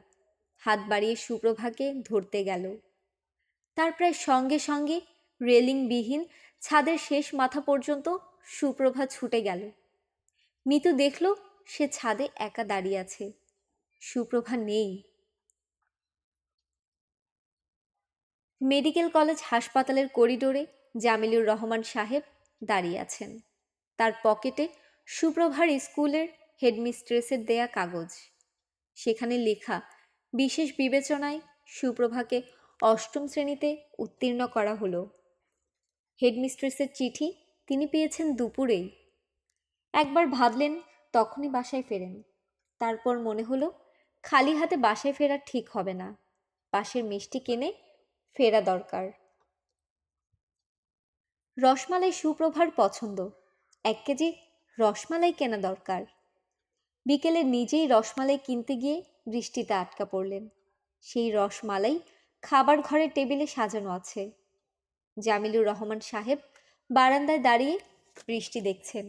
হাত বাড়িয়ে সুপ্রভাকে ধরতে গেল। তার প্রায় সঙ্গে সঙ্গে রেলিংবিহীন ছাদের শেষ মাথা পর্যন্ত সুপ্রভা ছুটে গেল। মিতু দেখল সে ছাদে একা দাঁড়িয়ে আছে, সুপ্রভা নেই। মেডিকেল কলেজ হাসপাতালের করিডোরে জামিলুর রহমান সাহেব দাঁড়িয়ে আছেন। তার পকেটে সুপ্রভার স্কুলের হেডমিস্ট্রেসের দেয়া কাগজ। সেখানে লেখা, বিশেষ বিবেচনায় সুপ্রভাকে অষ্টম শ্রেণীতে উত্তীর্ণ করা হলো। হেডমিস্ট্রেসের চিঠি তিনি পেয়েছেন দুপুরেই। একবার ভাবলেন তখনই বাসায় ফেরেন। তারপর মনে হলো খালি হাতে বাসায় ফেরা ঠিক হবে না, পাশের মিষ্টি কিনে ফেরা দরকার। রসমালাই সুপ্রভার পছন্দ, 1 কেজি রসমালাই কেনা দরকার। বিকেলে নিজেই রসমালাই কিনতে গিয়ে বৃষ্টিতে আটকা পড়লেন। সেই রসমালাই খাবার ঘরের টেবিলে সাজানো আছে। জামিলুর রহমান সাহেব বারান্দায় দাঁড়িয়ে বৃষ্টি দেখছেন।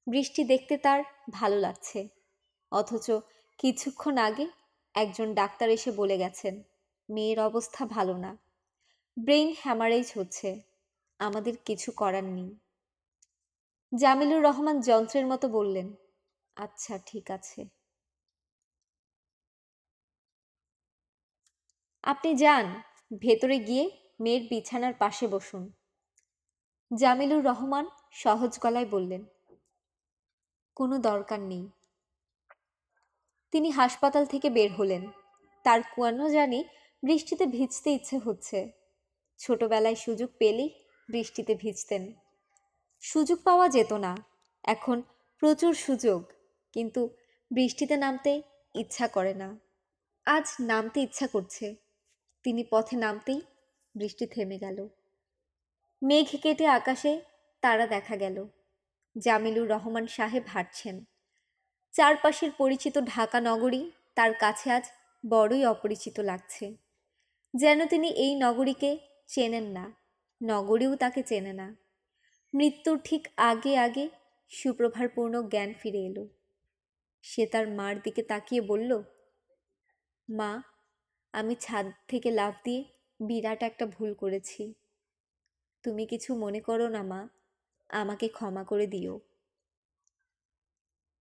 বৃষ্টি দেখতে তার ভালো লাগছে, অথচ কিছুক্ষণ আগে একজন ডাক্তার এসে বলে গেছেন মেয়ের অবস্থা ভালো না, ব্রেইন হ্যামারেজ হচ্ছে, আমাদের কিছু করার নেই। জামিলুর রহমান যন্ত্রের মতো বললেন, আচ্ছা ঠিক আছে। আপনি যান, ভেতরে গিয়ে মেয়ের বিছানার পাশে বসুন। জামিলুর রহমান সহজ গলায় বললেন, কোনো দরকার নেই। তিনি হাসপাতাল থেকে বের হলেন। তার কেন জানি বৃষ্টিতে ভিজতে ইচ্ছে হচ্ছে। ছোটবেলায় সুযোগ পেলেই বৃষ্টিতে ভিজতেন। সুযোগ পাওয়া যেত না, এখন প্রচুর সুযোগ, কিন্তু বৃষ্টিতে নামতে ইচ্ছা করে না। আজ নামতে ইচ্ছা করছে। তিনি পথে নামতেই বৃষ্টি থেমে গেল। মেঘ কেটে আকাশে তারা দেখা গেল। জামিলুর রহমান সাহেব হাঁটছেন। চারপাশের পরিচিত ঢাকা নগরী তার কাছে আজ বড়ই অপরিচিত লাগছে। যেন তিনি এই নগরীকে চেনেন না, নগরীও তাকে চেনে না। মৃত্যুর ঠিক আগে আগে সুপ্রভার পূর্ণ জ্ঞান ফিরে এলো। সে তার মার দিকে তাকিয়ে বলল, মা, আমি ছাদ থেকে লাফ দিয়ে বিরাট একটা ভুল করেছি। তুমি কিছু মনে করো না মা, আমাকে ক্ষমা করে দিও।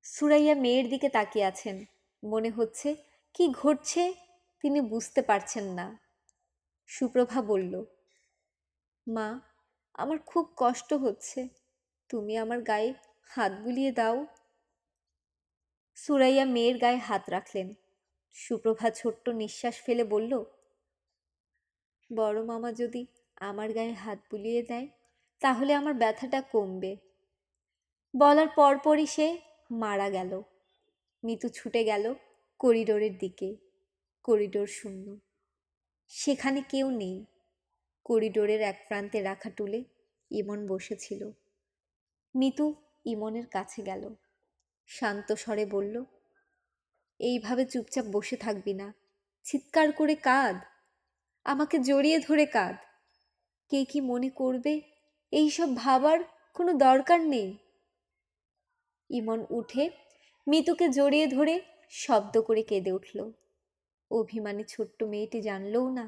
সুরাইয়া মেয়ের দিকে তাকিয়ে আছেন। মনে হচ্ছে কি ঘটছে তিনি বুঝতে পারছেন না। সুপ্রভা বলল, মা, আমার খুব কষ্ট হচ্ছে, তুমি আমার গায়ে হাত বুলিয়ে দাও। সুরাইয়া মেয়ের গায়ে হাত রাখলেন। সুপ্রভা ছোট্ট নিঃশ্বাস ফেলে বলল, বড় মামা যদি আমার গায়ে হাত বুলিয়ে দেয় তাহলে আমার ব্যথাটা কমবে। বলার পরপরই সে মারা গেল। মিতু ছুটে গেল করিডোরের দিকে। করিডোর শূন্য, সেখানে কেউ নেই। করিডোরের এক প্রান্তে রাখা টুলে ইমন বসেছিল। মিতু ইমনের কাছে গেল, শান্ত স্বরে বলল, এইভাবে চুপচাপ বসে থাকবি না, চিৎকার করে কাঁদ, আমাকে জড়িয়ে ধরে কাঁদ। কে কি মনে করবে এইসব ভাবার কোনো দরকার নেই। ইমন উঠে মিতুকে জড়িয়ে ধরে শব্দ করে কেঁদে উঠল। অভিমানী ছোট্ট মেয়েটি জানলও না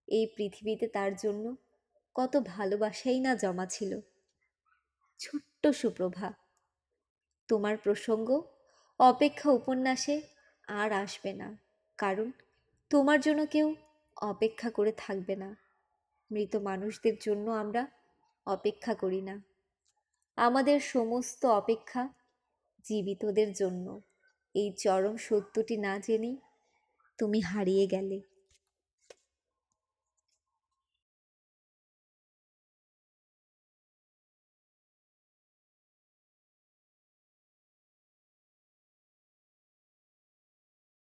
এই পৃথিবীতে তার জন্য কত ভালোবাসাই না জমা ছিল। ছোট্ট সুপ্রভা, তোমার প্রসঙ্গ অপেক্ষা উপন্যাসে আর আসবে না, কারণ তোমার জন্য কেউ অপেক্ষা করে থাকবে না। মৃত মানুষদের জন্য আমরা অপেক্ষা করি না, আমাদের সমস্ত অপেক্ষা জীবিতদের জন্য। এই চরম সত্যটি না জেনেই তুমি হারিয়ে গেলে।